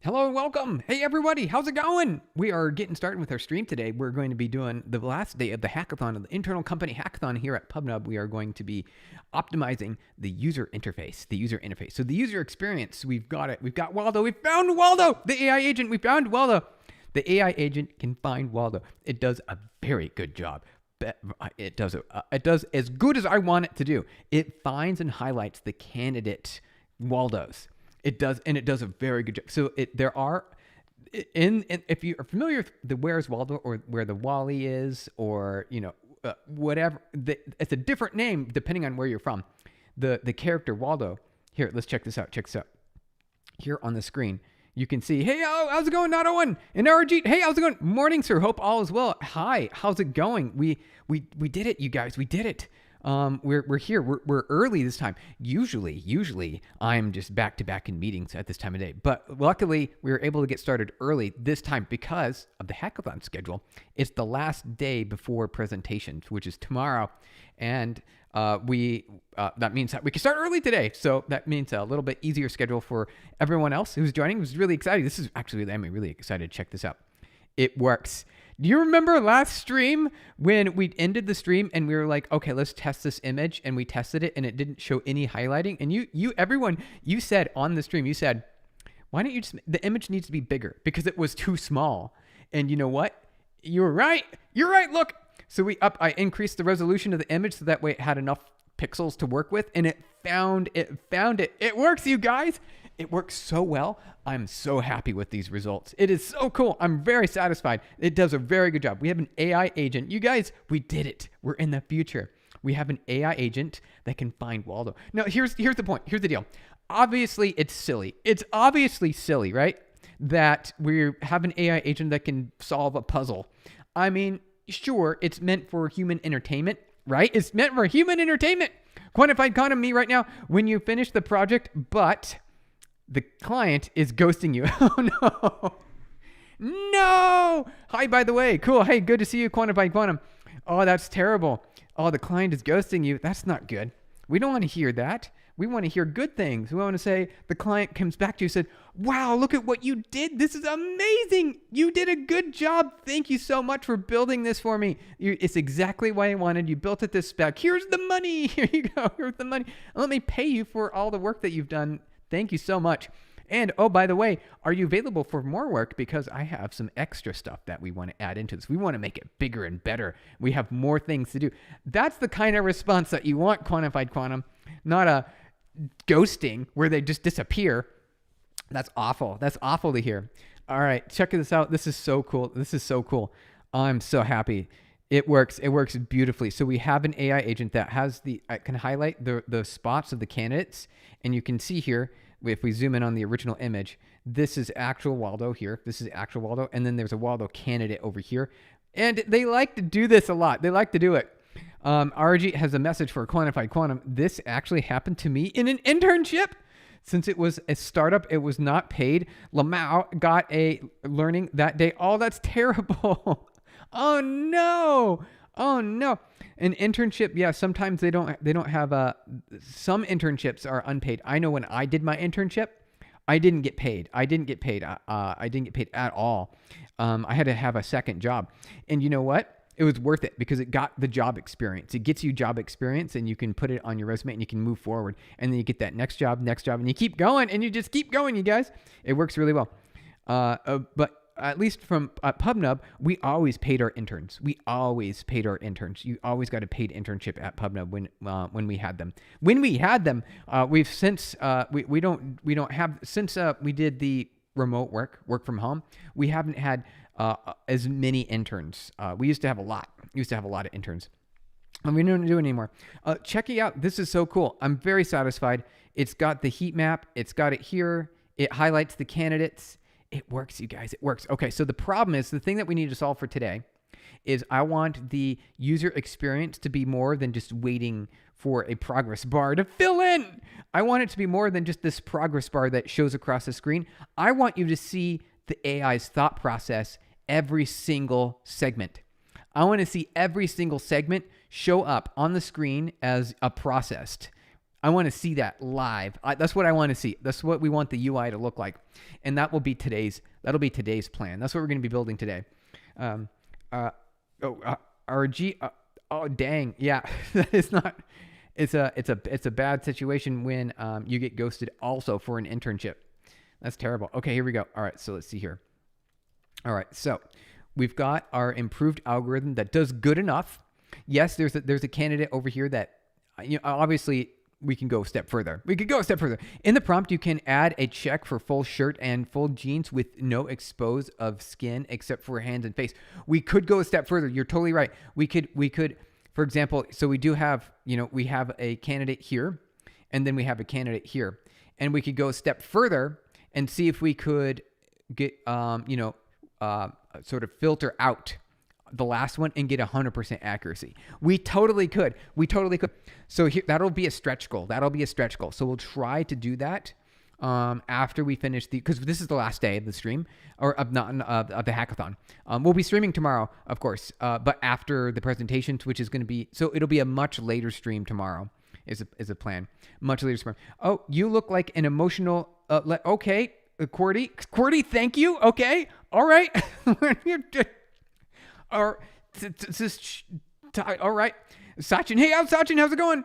Hello and welcome. Hey everybody, how's it going? We are getting started with our stream today. We're going to be doing the last day of the hackathon, of the internal company hackathon here at PubNub. We are going to be optimizing the user interface, So the user experience, we've got it. We've got Waldo. We found Waldo, the AI agent. We found Waldo. The AI agent can find Waldo. It does a very good job. It does as good as I want it to do. It finds and highlights the candidate Waldos. It does a very good job. So there are, if you are familiar with the Where's Waldo or where the Wally is, or whatever, it's a different name depending on where you're from. The character Waldo. Here, let's check this out. Here on the screen, you can see, hey, how's it going, Not01 and Arjit? Hey, how's it going? Morning, sir. Hope all is well. Hi, how's it going? We did it, you guys. We did it. We're here. We're early this time. Usually I'm just back to back in meetings at this time of day. But luckily, we were able to get started early this time because of the hackathon schedule. It's the last day before presentations, which is tomorrow, and that means that we can start early today. So that means a little bit easier schedule for everyone else who's joining. It was really exciting. This is actually, I'm really excited to check this out. It works. Do you remember last stream when we ended the stream and we were like, okay, let's test this image, and we tested it and it didn't show any highlighting? And you said on the stream, why don't you the image needs to be bigger because it was too small. And you know what? You're right. Look. So I increased the resolution of the image so that way it had enough pixels to work with, and it found it. It works, you guys. It works so well. I'm so happy with these results. It is so cool. I'm very satisfied. It does a very good job. We have an AI agent. You guys, we did it. We're in the future. We have an AI agent that can find Waldo. Now, here's the point. Here's the deal. Obviously, it's silly. It's obviously silly, right? That we have an AI agent that can solve a puzzle. I mean, sure, it's meant for human entertainment, right? It's meant for human entertainment. Quantified quantum me right now when you finish the project, but the client is ghosting you. Oh, no. Hi, by the way. Cool. Hey, good to see you, Quantified Quantum. Oh, that's terrible. Oh, the client is ghosting you. That's not good. We don't want to hear that. We want to hear good things. We want to say the client comes back to you and said, wow, look at what you did. This is amazing. You did a good job. Thank you so much for building this for me. It's exactly what I wanted. You built it this spec. Here's the money. Here you go. Here's the money. Let me pay you for all the work that you've done. Thank you so much. And oh, by the way, are you available for more work? Because I have some extra stuff that we want to add into this. We want to make it bigger and better. We have more things to do. That's the kind of response that you want, Quantified Quantum, not a ghosting where they just disappear. That's awful. That's awful to hear. All right, check this out. This is so cool. I'm so happy. It works beautifully. So we have an AI agent that has can highlight the spots of the candidates, and you can see here, if we zoom in on the original image, this is actual Waldo here. This is actual Waldo, and then there's a Waldo candidate over here. And they like to do this a lot. They like to do it. RG has a message for Quantified Quantum. This actually happened to me in an internship. Since it was a startup, it was not paid. Lamau got a learning that day. Oh, that's terrible. Oh no. An internship, yeah, sometimes they don't have some internships are unpaid. I know when I did my internship, I didn't get paid. I didn't get paid at all. I had to have a second job. And you know what? It was worth it because it got the job experience. It gets you job experience, and you can put it on your resume and you can move forward. And then you get that next job, and you keep going, and you just keep going, you guys. It works really well. But at least from PubNub, we always paid our interns. You always got a paid internship at PubNub when we had them. We've since we don't have since we did the remote work from home. We haven't had as many interns. We used to have a lot. Of interns. And we don't do it anymore. Check it out. This is so cool. I'm very satisfied. It's got the heat map. It's got it here. It highlights the candidates. It works, you guys. It works. Okay, so the problem is, the thing that we need to solve for today is I want the user experience to be more than just waiting for a progress bar to fill in. I want it to be more than just this progress bar that shows across the screen. I want you to see the AI's thought process every single segment. I want to see every single segment show up on the screen as a processed. I want to see that live. That's what I want to see. That's what we want the UI to look like. And that'll be today's plan. That's what we're going to be building today. RG. Oh, dang. Yeah, it's not, it's a bad situation when you get ghosted also for an internship. That's terrible. Okay, here we go. All right, so let's see here. All right, so we've got our improved algorithm that does good enough. Yes, there's a candidate over here that, obviously we can go a step further. We could go a step further. In the prompt, you can add a check for full shirt and full jeans with no expose of skin except for hands and face. We could go a step further. You're totally right. We could, for example, so we do have, we have a candidate here, and then we have a candidate here. And we could go a step further and see if we could get, sort of filter out the last one and get 100% accuracy. We totally could. So here, that'll be a stretch goal. So we'll try to do that after we finish because this is the last day of the stream or of the hackathon. We'll be streaming tomorrow, of course, but after the presentations, which is going to be, so it'll be a much later stream tomorrow is a plan. Much later stream. Oh, you look like an emotional, okay, QWERTY, thank you. Okay. All right. All right. Sachin. Hey, Sachin, how's it going?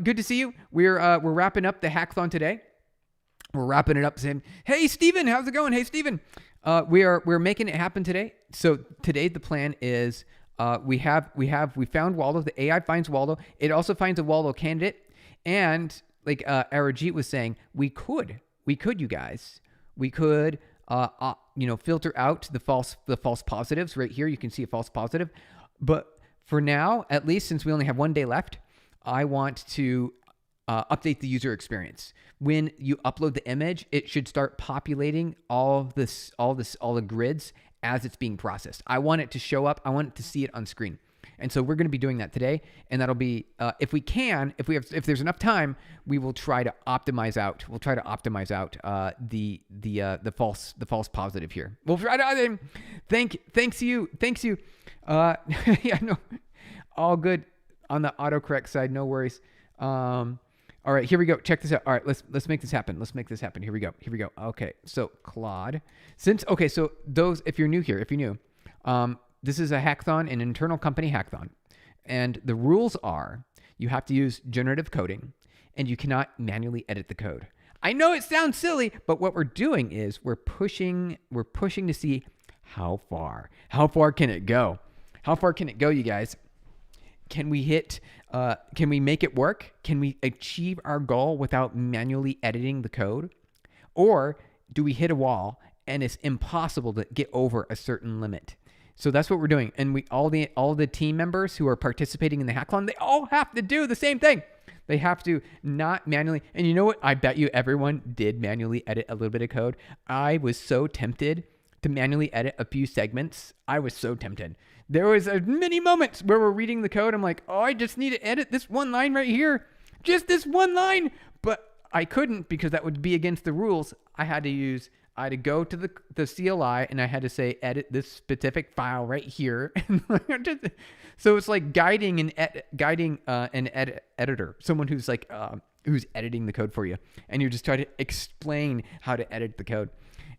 Good to see you. We're wrapping up the hackathon today. We're wrapping it up saying, hey, Steven, how's it going? Hey, Steven. We're making it happen today. So today the plan is we found Waldo. The AI finds Waldo. It also finds a Waldo candidate. And like Arajit was saying, we could, you guys, filter out the false positives right here. You can see a false positive. But for now, at least since we only have 1 day left, I want to update the user experience. When you upload the image, it should start populating all the grids as it's being processed. I want it to show up. I want it to see it on screen. And so we're going to be doing that today, and that'll be if there's enough time, we will try to optimize out. We'll try to optimize out the false positive here. We'll try to thanks you. Yeah, no, all good on the autocorrect side. No worries. All right, here we go. Check this out. All right, let's make this happen. Here we go. Okay, so Claude. So those, if you're new here, this is a hackathon, an internal company hackathon. And the rules are you have to use generative coding and you cannot manually edit the code. I know it sounds silly, but what we're doing is we're pushing to see how far can it go? How far can it go, you guys? Can we make it work? Can we achieve our goal without manually editing the code? Or do we hit a wall and it's impossible to get over a certain limit? So that's what we're doing. And all the team members who are participating in the hackathon, they all have to do the same thing. They have to not manually. And you know what? I bet you everyone did manually edit a little bit of code. I was so tempted to manually edit a few segments. I was so tempted. There was many moments where we're reading the code. I'm like, oh, I just need to edit this one line right here. Just this one line. But I couldn't because that would be against the rules. I had to go to the CLI and I had to say, edit this specific file right here. So it's like guiding an editor, someone who's like, who's editing the code for you. And you're just trying to explain how to edit the code.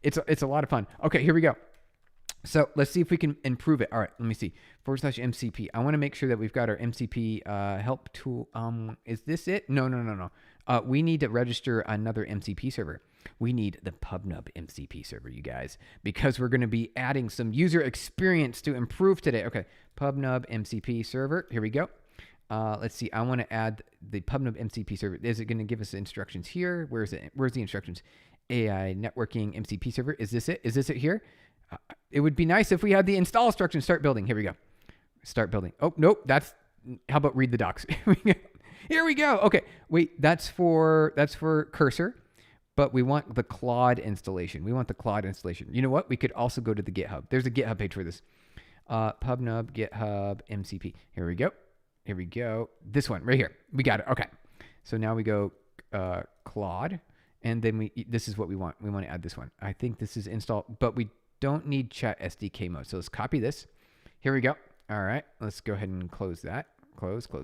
It's a lot of fun. Okay, here we go. So let's see if we can improve it. All right, let me see. /MCP. I want to make sure that we've got our MCP help tool. Is this it? No. We need to register another MCP server. We need the PubNub MCP server, you guys, because we're going to be adding some user experience to improve today. Okay, PubNub MCP server. Here we go. Let's see. I want to add the PubNub MCP server. Is it going to give us instructions here? Where is it? Where's the instructions? AI networking MCP server. Is this it? Is this it here? It would be nice if we had the install instructions. Start building. Here we go. Start building. Oh, nope. How about read the docs? Here we go. Okay. Wait, that's for cursor, but we want the Claude installation. You know what? We could also go to the GitHub. There's a GitHub page for this. PubNub GitHub MCP. Here we go. This one right here. We got it. Okay. So now we go Claude, and then this is what we want. We want to add this one. I think this is install, but we don't need chat SDK mode. So let's copy this. Here we go. All right. Let's go ahead and close that. Close. All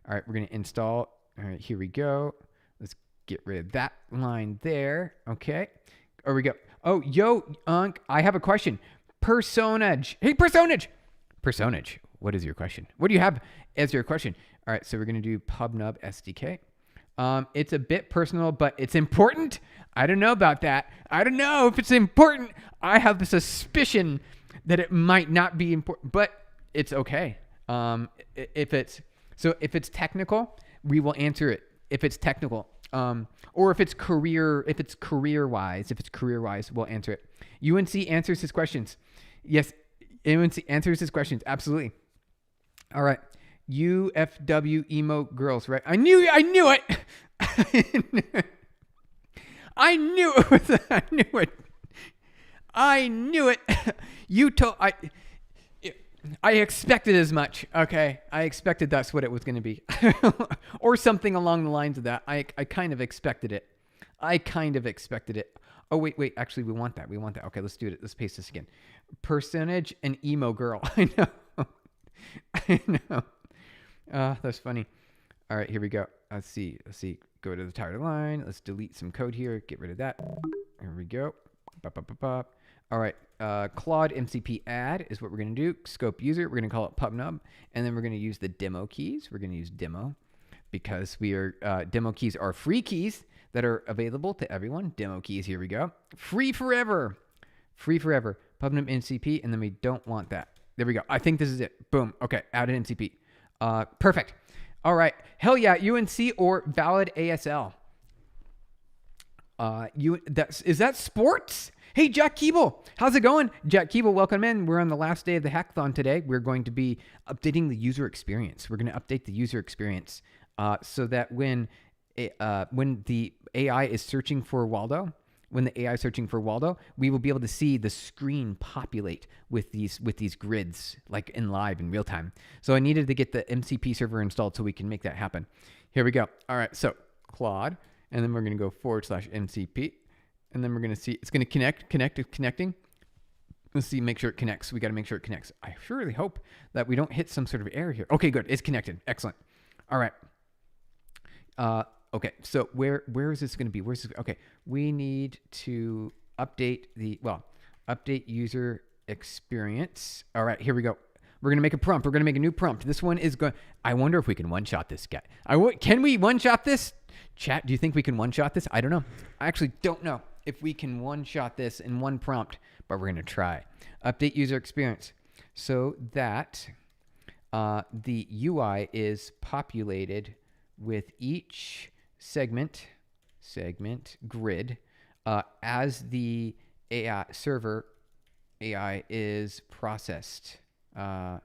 right. We're going to install All right, here we go. Let's get rid of that line there. Okay. There we go. Oh, yo, Unc, I have a question. Personage. Hey, personage. Personage. What is your question? What do you have as your question? All right, so we're going to do PubNub SDK. It's a bit personal, but it's important. I don't know about that. I don't know if it's important. I have the suspicion that it might not be important, but it's okay. If it's technical, we will answer it. If it's technical, or if it's career wise, we'll answer it. UNC answers his questions. Yes, UNC answers his questions. Absolutely. All right. UFW emo girls, right? I knew it. I knew it. I expected as much. Okay. I expected that's what it was going to be. Or something along the lines of that. I kind of expected it. Oh, wait. Actually, we want that. Okay, let's do it. Let's paste this again. Percentage and emo girl. I know. That's funny. All right, here we go. Let's see. Go to the title line. Let's delete some code here. Get rid of that. Here we go. All right. Claude MCP add is what we're going to do. Scope user. We're going to call it PubNub. And then we're going to use the demo keys. We're going to use demo because demo keys are free keys that are available to everyone. Demo keys. Here we go. Free forever. PubNub MCP. And then we don't want that. There we go. I think this is it. Boom. Okay. Added MCP. Perfect. All right. Hell yeah. UNC or valid ASL. Is that sports? Hey, Jack Keeble. How's it going? Jack Keeble, welcome in. We're on the last day of the hackathon today. We're going to be updating the user experience. We're going to update the user experience so that when the AI is searching for Waldo, we will be able to see the screen populate with these grids like in real time. So I needed to get the MCP server installed so we can make that happen. Here we go. All right, so Claude, and then we're going to go /MCP, and then we're going to see it's going to connecting. Let's see, make sure it connects. We got to make sure it connects. I surely hope that we don't hit some sort of error here. Okay, good. It's connected. Excellent. All right. Okay, so where is this going to be? Okay, we need to update user experience. All right, here we go. We're going to make a prompt. We're going to make a new prompt. This one is going. I wonder if we can one-shot this guy. Can we one-shot this? Chat, do you think we can one-shot this? I don't know. I actually don't know if we can one-shot this in one prompt, but we're going to try. Update user experience so that the UI is populated with each segment grid as the AI server AI is processed. I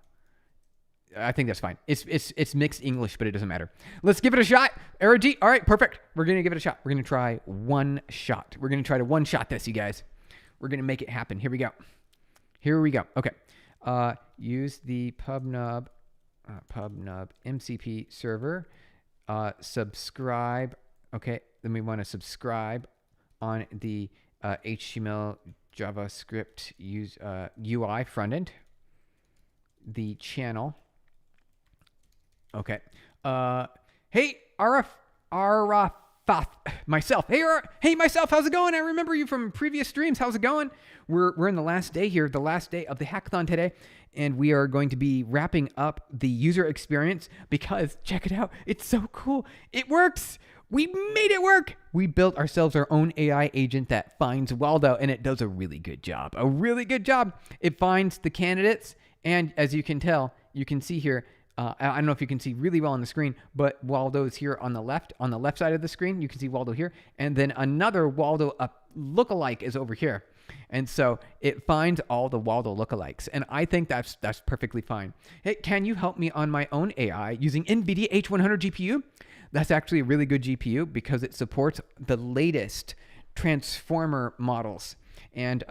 think that's fine. It's mixed English, but it doesn't matter. Let's give it a shot. RG. All right, perfect. We're gonna give it a shot. We're gonna try one shot. We're gonna try to one shot this, you guys. We're gonna make it happen. Here we go. Okay. Use the PubNub MCP server. Subscribe. Okay. Then we want to subscribe on the HTML JavaScript UI front end. The channel. Okay. Hey, Arafat. Myself. Hey, myself. How's it going? I remember you from previous streams. How's it going? We're in the last day here, the last day of the hackathon today, and we are going to be wrapping up the user experience because check it out. It's so cool. It works. We made it work. We built ourselves our own AI agent that finds Waldo, and it does a really good job. It finds the candidates, and as you can tell, you can see here. I don't know if you can see really well on the screen, but Waldo is here on the left side of the screen. You can see Waldo here, and then another Waldo lookalike is over here. And so it finds all the Waldo lookalikes, and I think that's perfectly fine. Hey, can you help me on my own AI using NVIDIA H100 GPU? That's actually a really good GPU because it supports the latest transformer models. And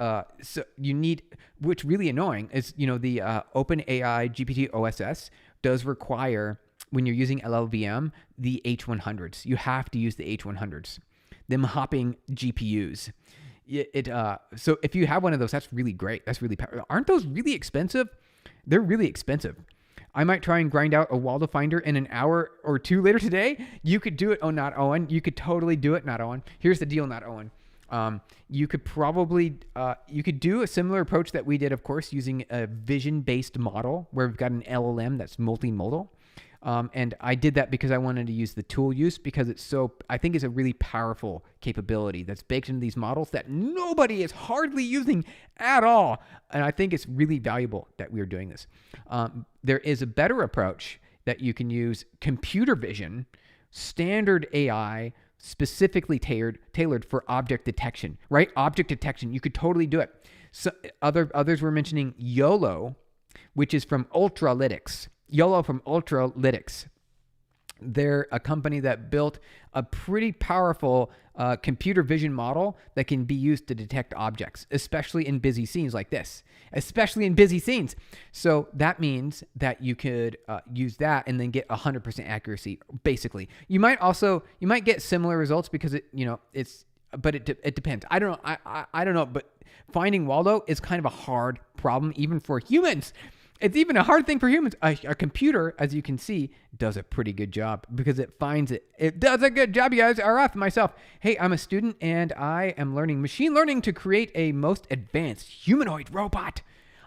so you need, which really annoying is, the OpenAI GPT OSS does require, when you're using LLVM, the H100s. You have to use the H100s, them hopping GPUs. So if you have one of those, that's really great. That's really powerful. Aren't those really expensive? They're really expensive. I might try and grind out a Waldo finder in an hour or two later today. You could do it. Oh, not Owen. You could totally do it. Not Owen. Here's the deal. Not Owen. You could probably, you could do a similar approach that we did, of course, using a vision-based model where we've got an LLM that's multimodal. And I did that because I wanted to use the tool use because I think it's a really powerful capability that's baked into these models that nobody is hardly using at all. And I think it's really valuable that we are doing this. There is a better approach that you can use computer vision, standard AI, specifically tailored for object detection, right? Object detection, you could totally do it. So others were mentioning YOLO, which is from Ultralytics. YOLO from Ultralytics. They're a company that built a pretty powerful computer vision model that can be used to detect objects, especially in busy scenes like this, especially in busy scenes. So that means that you could use that and then get 100% accuracy, basically. You might get similar results because it depends. I don't know. I don't know, but finding Waldo is kind of a hard problem even for humans. It's even a hard thing for humans. A computer, as you can see, does a pretty good job because it finds it. It does a good job, you guys. RF myself. Hey, I'm a student and I am learning machine learning to create a most advanced humanoid robot.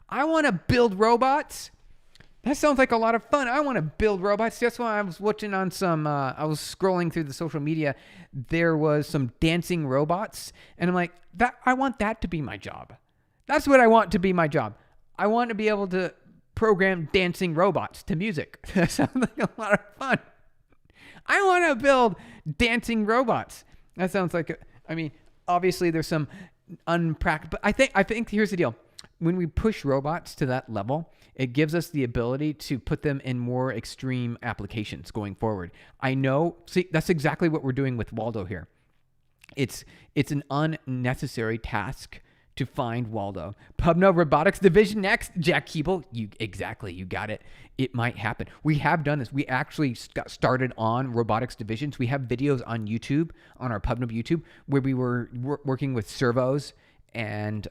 I want to build robots. That sounds like a lot of fun. I want to build robots. That's why I was watching on I was scrolling through the social media. There was some dancing robots. And I'm like, I want that to be my job. That's what I want to be my job. I want to be able to program dancing robots to music. That sounds like a lot of fun. I want to build dancing robots. That sounds like, obviously there's some unpractical, but I think here's the deal. When we push robots to that level, it gives us the ability to put them in more extreme applications going forward. That's exactly what we're doing with Waldo here. It's an unnecessary task to find Waldo. PubNub Robotics Division next. Jack Keeble, you got it. It might happen. We have done this. We actually got started on robotics divisions. We have videos on YouTube, on our PubNub YouTube, where we were working with servos and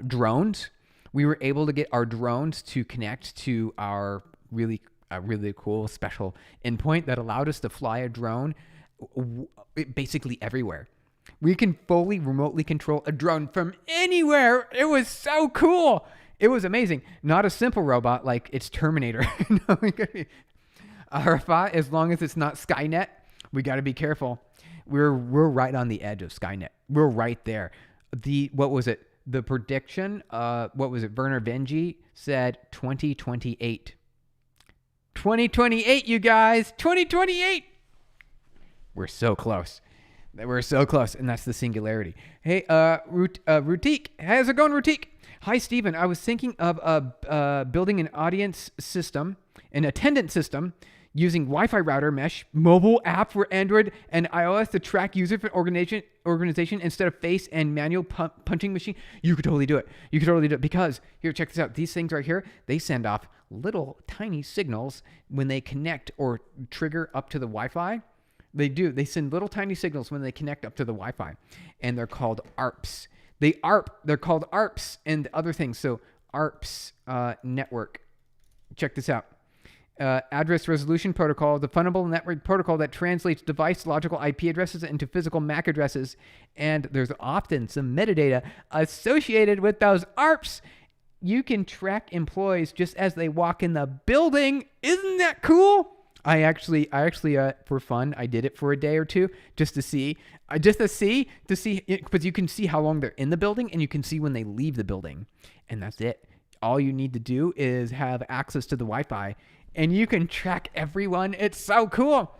drones. We were able to get our drones to connect to our really cool special endpoint that allowed us to fly a drone basically everywhere. We can fully remotely control a drone from anywhere. It was so cool. It was amazing. Not a simple robot like it's Terminator. As long as it's not Skynet, we got to be careful. We're right on the edge of Skynet. We're right there. What was it? The prediction, Werner Vengi said 2028. 2028, you guys. 2028. We're so close. We're so close, and that's the singularity. Hey, Rutik. How's it going, Rutik? Hi, Stephen. I was thinking of building an audience system, an attendance system, using Wi-Fi router mesh, mobile app for Android and iOS to track user for organization instead of face and manual punching machine. You could totally do it. Because, here, check this out. These things right here, they send off little tiny signals when they connect or trigger up to the Wi-Fi. They do. They send little tiny signals when they connect up to the Wi-Fi, and they're called ARPs. They're called ARPs and other things. So ARPs network. Check this out. Address resolution protocol, the fundamental network protocol that translates device logical IP addresses into physical MAC addresses, and there's often some metadata associated with those ARPs. You can track employees just as they walk in the building. Isn't that cool? I actually, for fun, I did it for a day or two just to see, because you can see how long they're in the building and you can see when they leave the building, and that's it. All you need to do is have access to the Wi-Fi, and you can track everyone. It's so cool.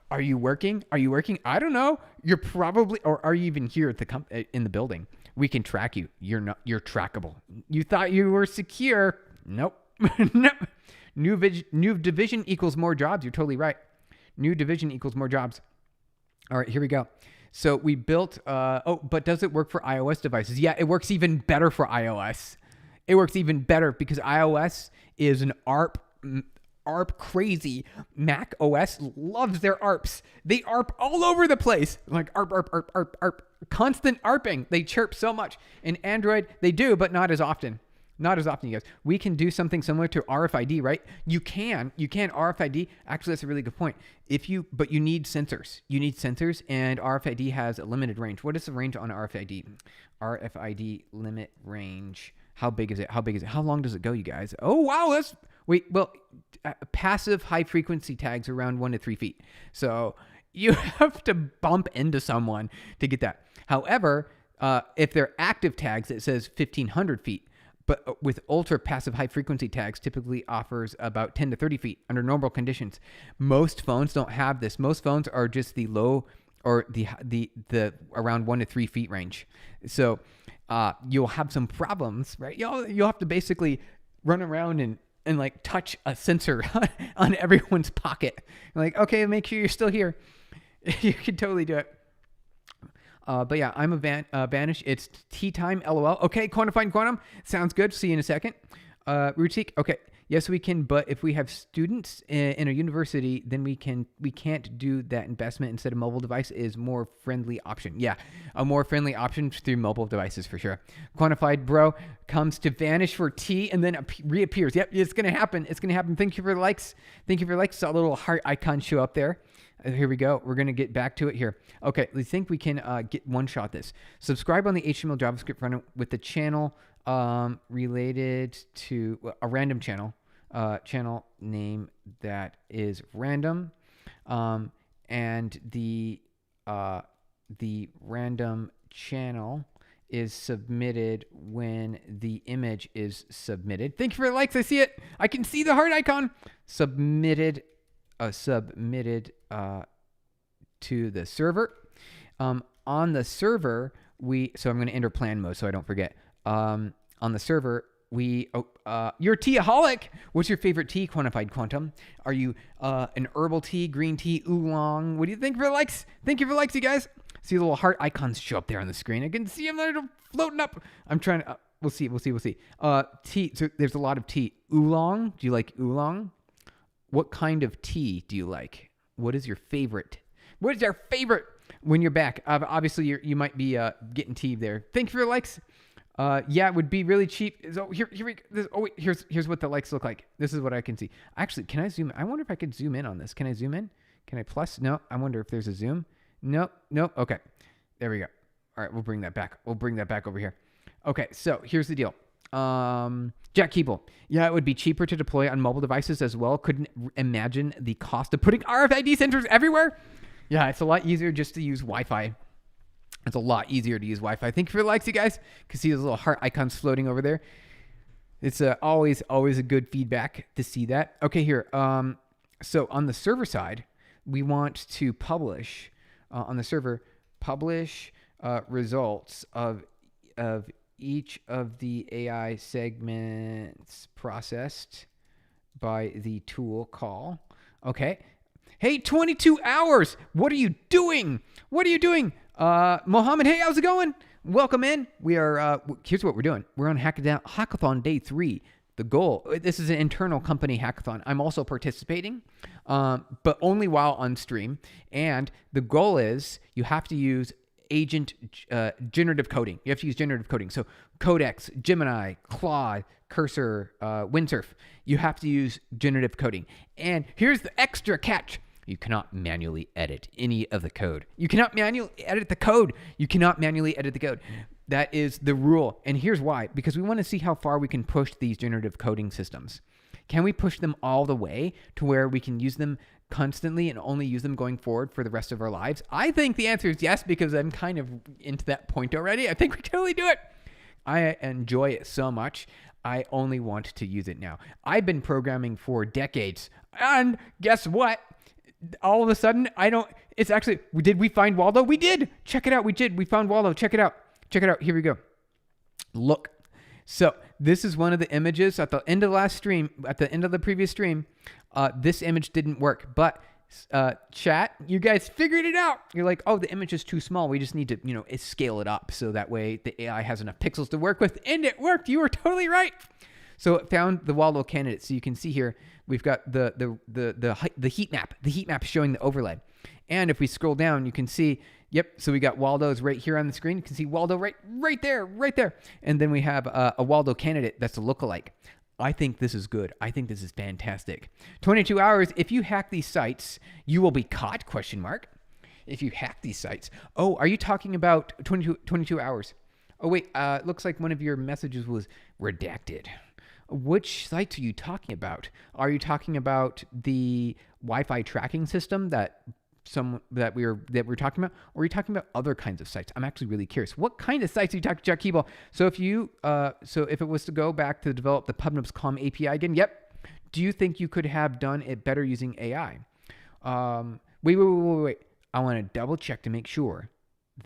Are you working? I don't know. You're probably, or are you even here at in the building? We can track you. You're trackable. You thought you were secure. Nope. Nope. New division equals more jobs. You're totally right. New division equals more jobs. All right, here we go. So we built, but does it work for iOS devices? Yeah, it works even better for iOS. It works even better because iOS is an ARP crazy. Mac OS loves their ARPs. They ARP all over the place. Like ARP. Constant ARPing. They chirp so much. In Android, they do, but not as often. Not as often, you guys. We can do something similar to RFID, right? You can RFID. Actually, that's a really good point. But you need sensors. You need sensors, and RFID has a limited range. What is the range on RFID? RFID limit range. How big is it? How big is it? How long does it go, you guys? Oh, wow. Passive high frequency tags around 1 to 3 feet. So you have to bump into someone to get that. However, if they're active tags, it says 1,500 feet. But with ultra passive high frequency tags, typically offers about 10 to 30 feet under normal conditions. Most phones don't have this. Most phones are just the low or the around 1 to 3 feet range. So you'll have some problems, right? You'll have to basically run around and like touch a sensor on everyone's pocket. Like, okay, make sure you're still here. You can totally do it. But yeah, I'm a Vanish. It's tea time, LOL. Okay, quantifying quantum. Sounds good. See you in a second. Rootseek. Okay. Yes, we can. But if we have students in a university, then we can't do that investment. Instead of mobile device is more friendly option. Yeah, a more friendly option through mobile devices for sure. Quantified bro comes to vanish for tea and then reappears. Yep, it's gonna happen. It's gonna happen. Thank you for the likes. Thank you for the likes. Saw a little heart icon show up there. Here we go. We're going to get back to it here. Okay, we think we can get one shot this. Subscribe on the HTML JavaScript front with the channel related to a random channel name that is random, and the random channel is submitted when the image is submitted. Thank you for the likes. I see it. I can see the heart icon. Submitted to the server. On the server, so I'm going to enter plan mode so I don't forget. On the server, you're a teaholic. What's your favorite tea, Quantified Quantum? Are you an herbal tea, green tea, oolong? What do you think for the likes? Thank you for the likes, you guys. See the little heart icons show up there on the screen. I can see them. They're floating up. I'm trying to, we'll see. Tea, so there's a lot of tea. Oolong, do you like oolong? What kind of tea do you like? What is your favorite? What is your favorite when you're back? Obviously, you might be getting tea there. Thank you for the likes. Yeah, it would be really cheap. So here's what the likes look like. This is what I can see. Actually, can I zoom? I wonder if I could zoom in on this. Can I zoom in? Can I plus? No. I wonder if there's a zoom. No. Okay. There we go. All right, we'll bring that back. We'll bring that back over here. Okay, so here's the deal. Jack Keeble. Yeah, it would be cheaper to deploy on mobile devices as well. Couldn't imagine the cost of putting RFID sensors everywhere. Yeah, it's a lot easier just to use Wi-Fi. It's a lot easier to use Wi-Fi. Thank you for the likes, you guys. You can see those little heart icons floating over there. It's always a good feedback to see that. Okay, here. So on the server side, we want to publish on the server results of each of the AI segments processed by the tool call. Okay. Hey, 22 hours. What are you doing? Mohammed, hey, how's it going? Welcome in. We are, here's what we're doing. We're on Hackathon day 3. The goal, this is an internal company hackathon. I'm also participating, but only while on stream. And the goal is you have to use generative coding. You have to use generative coding. So Codex, Gemini, Claude, Cursor, Windsurf. You have to use generative coding. And here's the extra catch. You cannot manually edit any of the code. You cannot manually edit the code. That is the rule. And here's why. Because we want to see how far we can push these generative coding systems. Can we push them all the way to where we can use them constantly and only use them going forward for the rest of our lives? I think the answer is yes, because I'm kind of into that point already. I think we totally do it. I enjoy it so much. I only want to use it now. I've been programming for decades. And guess what? All of a sudden, it's actually, did we find Waldo? We did. Check it out. We found Waldo. Check it out. Here we go. Look. So this is one of the images at the end of the previous stream. This image didn't work, but chat, you guys figured it out. You're like, oh, the image is too small. We just need to, scale it up so that way the AI has enough pixels to work with. And it worked. You were totally right. So it found the Waldo candidate. So you can see here, we've got the heat map. The heat map showing the overlay. And if we scroll down, you can see, yep, so we got Waldo's right here on the screen. You can see Waldo right there. And then we have a Waldo candidate that's a lookalike. I think this is good. I think this is fantastic. 22 hours, if you hack these sites, you will be caught, ? If you hack these sites. Oh, are you talking about 22 hours? Oh, wait, looks like one of your messages was redacted. Which sites are you talking about? Are you talking about the Wi-Fi tracking system that we're talking about, or are you talking about other kinds of sites? I'm actually really curious. What kind of sites are you talking, Jack Keeble? So if it was to go back to develop the PubNub's COM API again, yep. Do you think you could have done it better using AI? Wait. I want to double check to make sure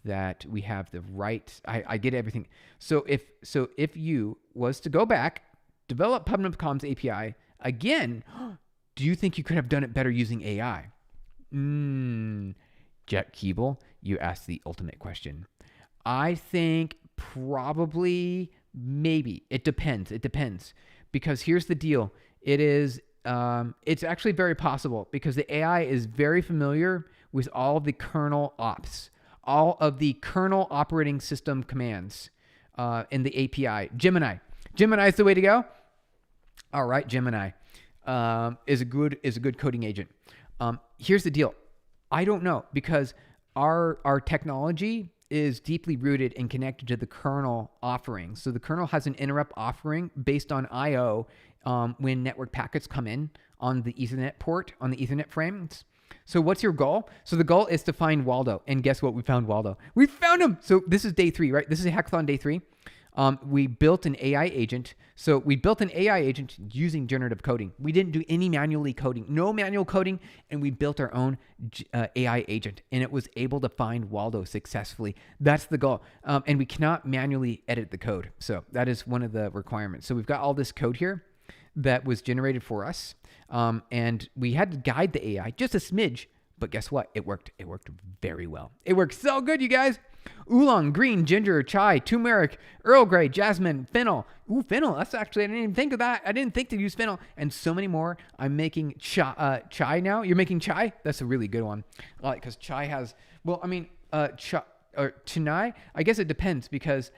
that we have the right. I get everything. So if you was to go back, develop PubNub COM's API again, do you think you could have done it better using AI? Jack Keeble, you asked the ultimate question. I think probably, maybe. It depends. Because here's the deal. It's actually very possible because the AI is very familiar with all of the kernel ops, all of the kernel operating system commands in the API. Gemini is the way to go. All right, Gemini is a good coding agent. Here's the deal. I don't know because our technology is deeply rooted and connected to the kernel offering. So the kernel has an interrupt offering based on I/O when network packets come in on the Ethernet port, on the Ethernet frames. So what's your goal? So the goal is to find Waldo. And guess what? We found Waldo. We found him. So this is day 3, right? This is Hackathon day 3. We built an AI agent. So we built an AI agent using generative coding. We didn't do any manually coding, no manual coding, and we built our own AI agent, and it was able to find Waldo successfully. That's the goal. And we cannot manually edit the code. So that is one of the requirements. So we've got all this code here that was generated for us, and we had to guide the AI just a smidge, but guess what? It worked. It worked very well. It worked so good, you guys. Oolong, green, ginger, chai, turmeric, Earl Grey, jasmine, fennel. Ooh, fennel. That's actually, I didn't even think of that. I didn't think to use fennel. And so many more. I'm making chai now. You're making chai? That's a really good one. Because chai has, chai, or chai, I guess it depends because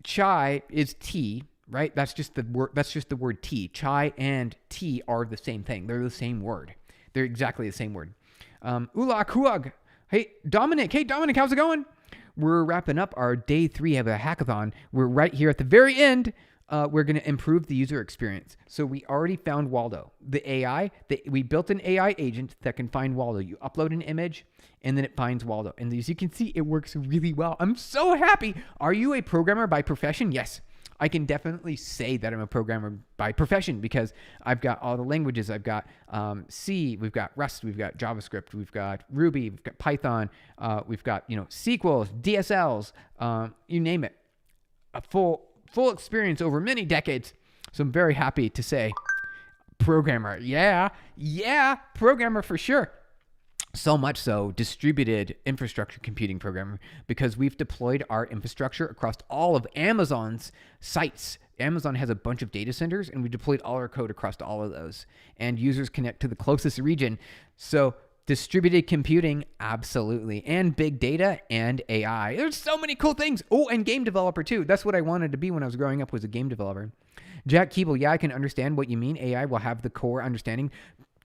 chai is tea, right? That's just the word tea. Chai and tea are the same thing. They're the same word. They're exactly the same word. Ulak, huag. Hey, Dominic, how's it going? We're wrapping up our day 3 of a hackathon. We're right here at the very end. We're going to improve the user experience. So we already found Waldo. The AI, we built an AI agent that can find Waldo. You upload an image, and then it finds Waldo. And as you can see, it works really well. I'm so happy. Are you a programmer by profession? Yes. I can definitely say that I'm a programmer by profession because I've got all the languages. I've got C, we've got Rust, we've got JavaScript, we've got Ruby, we've got Python, we've got SQLs, DSLs, you name it. A full experience over many decades. So I'm very happy to say programmer. Yeah, programmer for sure. So much so, distributed infrastructure computing programmer, because we've deployed our infrastructure across all of Amazon's sites. Amazon has a bunch of data centers, and we deployed all our code across all of those. And users connect to the closest region. So distributed computing, absolutely. And big data and AI. There's so many cool things. Oh, and game developer too. That's what I wanted to be when I was growing up, was a game developer. Jack Keeble, yeah, I can understand what you mean. AI will have the core understanding,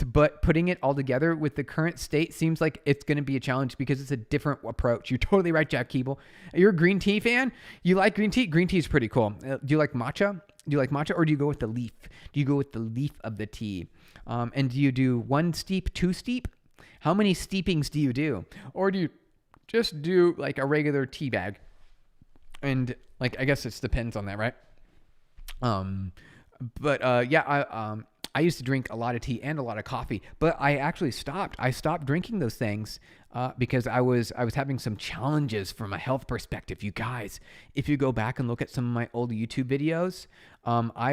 but putting it all together with the current state seems like it's going to be a challenge because it's a different approach. You're totally right, Jack Keeble. You're a green tea fan? You like green tea? Green tea is pretty cool. Do you like matcha? Or do you go with the leaf? Do you go with the leaf of the tea? And do you do 1 steep, 2 steep? How many steepings do you do? Or do you just do like a regular tea bag? And like, I guess it depends on that, right? I used to drink a lot of tea and a lot of coffee, but I actually stopped. I stopped drinking those things because I was having some challenges from a health perspective. You guys, if you go back and look at some of my old YouTube videos, I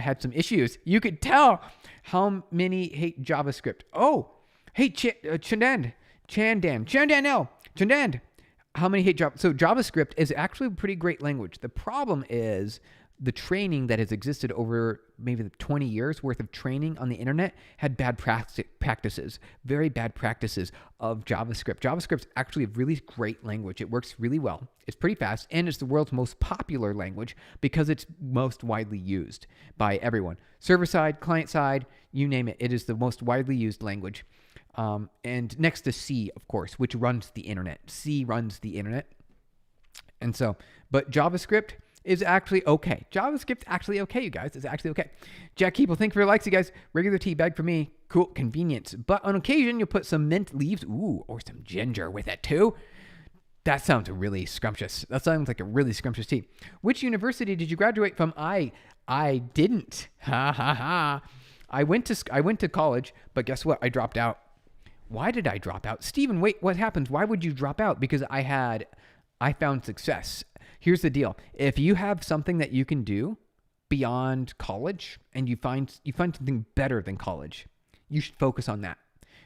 had some issues. You could tell how many hate JavaScript. Oh, hey, Chandan, how many hate Java? So JavaScript is actually a pretty great language. The problem is the training that has existed over maybe 20 years worth of training on the internet had bad practices, very bad practices of JavaScript. JavaScript's actually a really great language. It works really well. It's pretty fast, and it's the world's most popular language because it's most widely used by everyone. Server side, client side, you name it. It is the most widely used language. And next to C, of course, which runs the internet. C runs the internet. And so, but JavaScript is actually okay. JavaScript's actually okay, you guys. It's actually okay. Jack Keeple, thank you for your likes, you guys. Regular tea bag for me. Cool, convenience. But on occasion, you'll put some mint leaves, or some ginger with it too. That sounds really scrumptious. That sounds like a really scrumptious tea. Which university did you graduate from? I didn't. Ha ha ha. I went to college, but guess what? I dropped out. Why did I drop out? Steven, wait, what happens? Why would you drop out? Because I found success. Here's the deal. If you have something that you can do beyond college and you find something better than college, you should focus on that.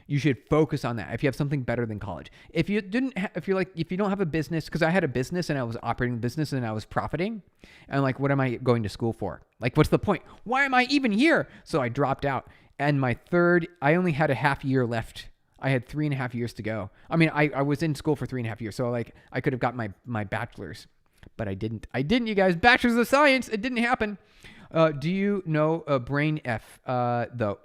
You should focus on that. If you have something better than college. If you don't have a business, because I had a business and I was operating the business and I was profiting, and like, what am I going to school for? Like, what's the point? Why am I even here? So I dropped out. And I only had a half year left. I had 3.5 years to go. I mean, I was in school for 3.5 years. So like, I could have got my bachelor's, but I didn't, you guys. Bachelor's of Science. It didn't happen. Do you know Brain F, though?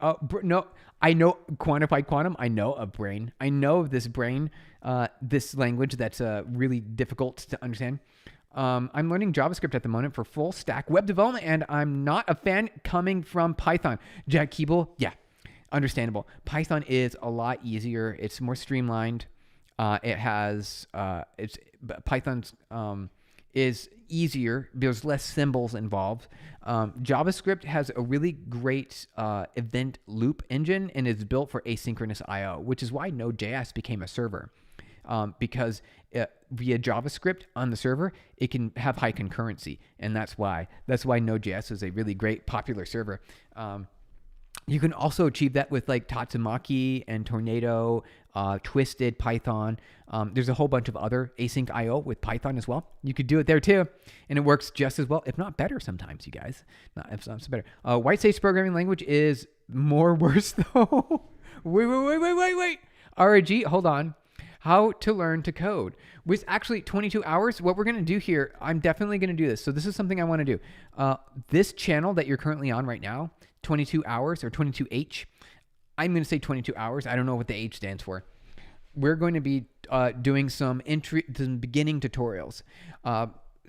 No, I know Quantified Quantum. I know a brain. I know this brain, this language that's really difficult to understand. I'm learning JavaScript at the moment for full stack web development, and I'm not a fan coming from Python. Jack Keeble, yeah, understandable. Python is a lot easier. It's more streamlined. Python's is easier. There's less symbols involved. JavaScript has a really great event loop engine and is built for asynchronous I/O, which is why Node.js became a server. Because via JavaScript on the server, it can have high concurrency, and that's why Node.js is a really great popular server. You can also achieve that with like Tatsumaki and Tornado, Twisted, Python. There's a whole bunch of other async I/O with Python as well. You could do it there too, and it works just as well, if not better sometimes, you guys. If not better. White Space programming language is more worse though. Wait. RAG, hold on. How to learn to code with actually 22 hours. What we're going to do here, I'm definitely going to do this. So this is something I want to do. This channel that you're currently on right now, 22 hours or 22H. I'm going to say 22 hours. I don't know what the H stands for. We're going to be doing some beginning tutorials.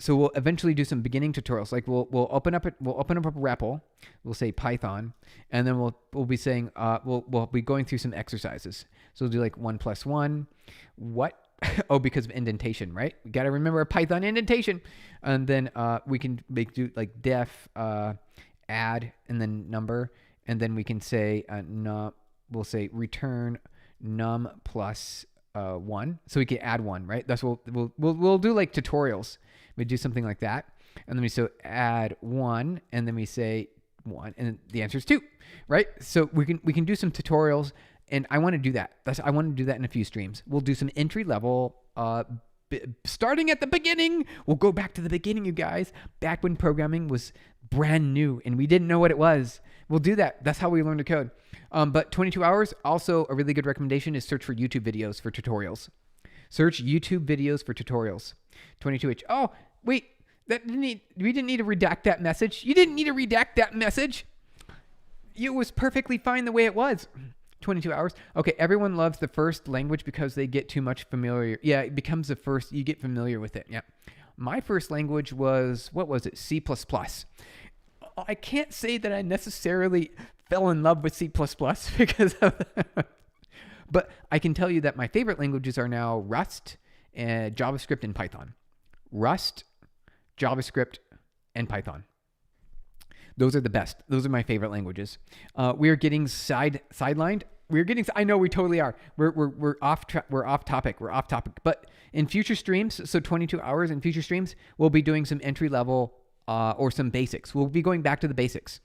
So we'll eventually do some beginning tutorials. Like we'll open up a REPL. We'll say Python, and then we'll be saying we'll be going through some exercises. So we'll do like 1 + 1. What? Oh, because of indentation, right? We got to remember a Python indentation, and then we can do like def add and then number, and then we can say we'll say return num plus 1. So we can add 1, right? That's what we'll do, like tutorials. We do something like that, and then we say add 1, and then we say 1, and the answer is 2, right? So we can do some tutorials, and I want to do that. I want to do that in a few streams. We'll do some entry level, starting at the beginning. We'll go back to the beginning, you guys, back when programming was brand new and we didn't know what it was. We'll do that. That's how we learn to code. But 22 hours, also a really good recommendation is search for YouTube videos for tutorials. Search YouTube videos for tutorials. 22H. Oh, wait, we didn't need to redact that message. You didn't need to redact that message. It was perfectly fine the way it was. 22 hours. Okay, everyone loves the first language because they get too much familiar. Yeah, it becomes the first. You get familiar with it. Yeah. My first language was, what was it? C++. I can't say that I necessarily fell in love with C++ because of that. But I can tell you that my favorite languages are now Rust, JavaScript, and Python. Rust, JavaScript, and Python. Those are the best. Those are my favorite languages. We are getting sidelined. I know we totally are. We're off topic. But in future streams, so 22 hours in future streams, we'll be doing some entry level or some basics. We'll be going back to the basics.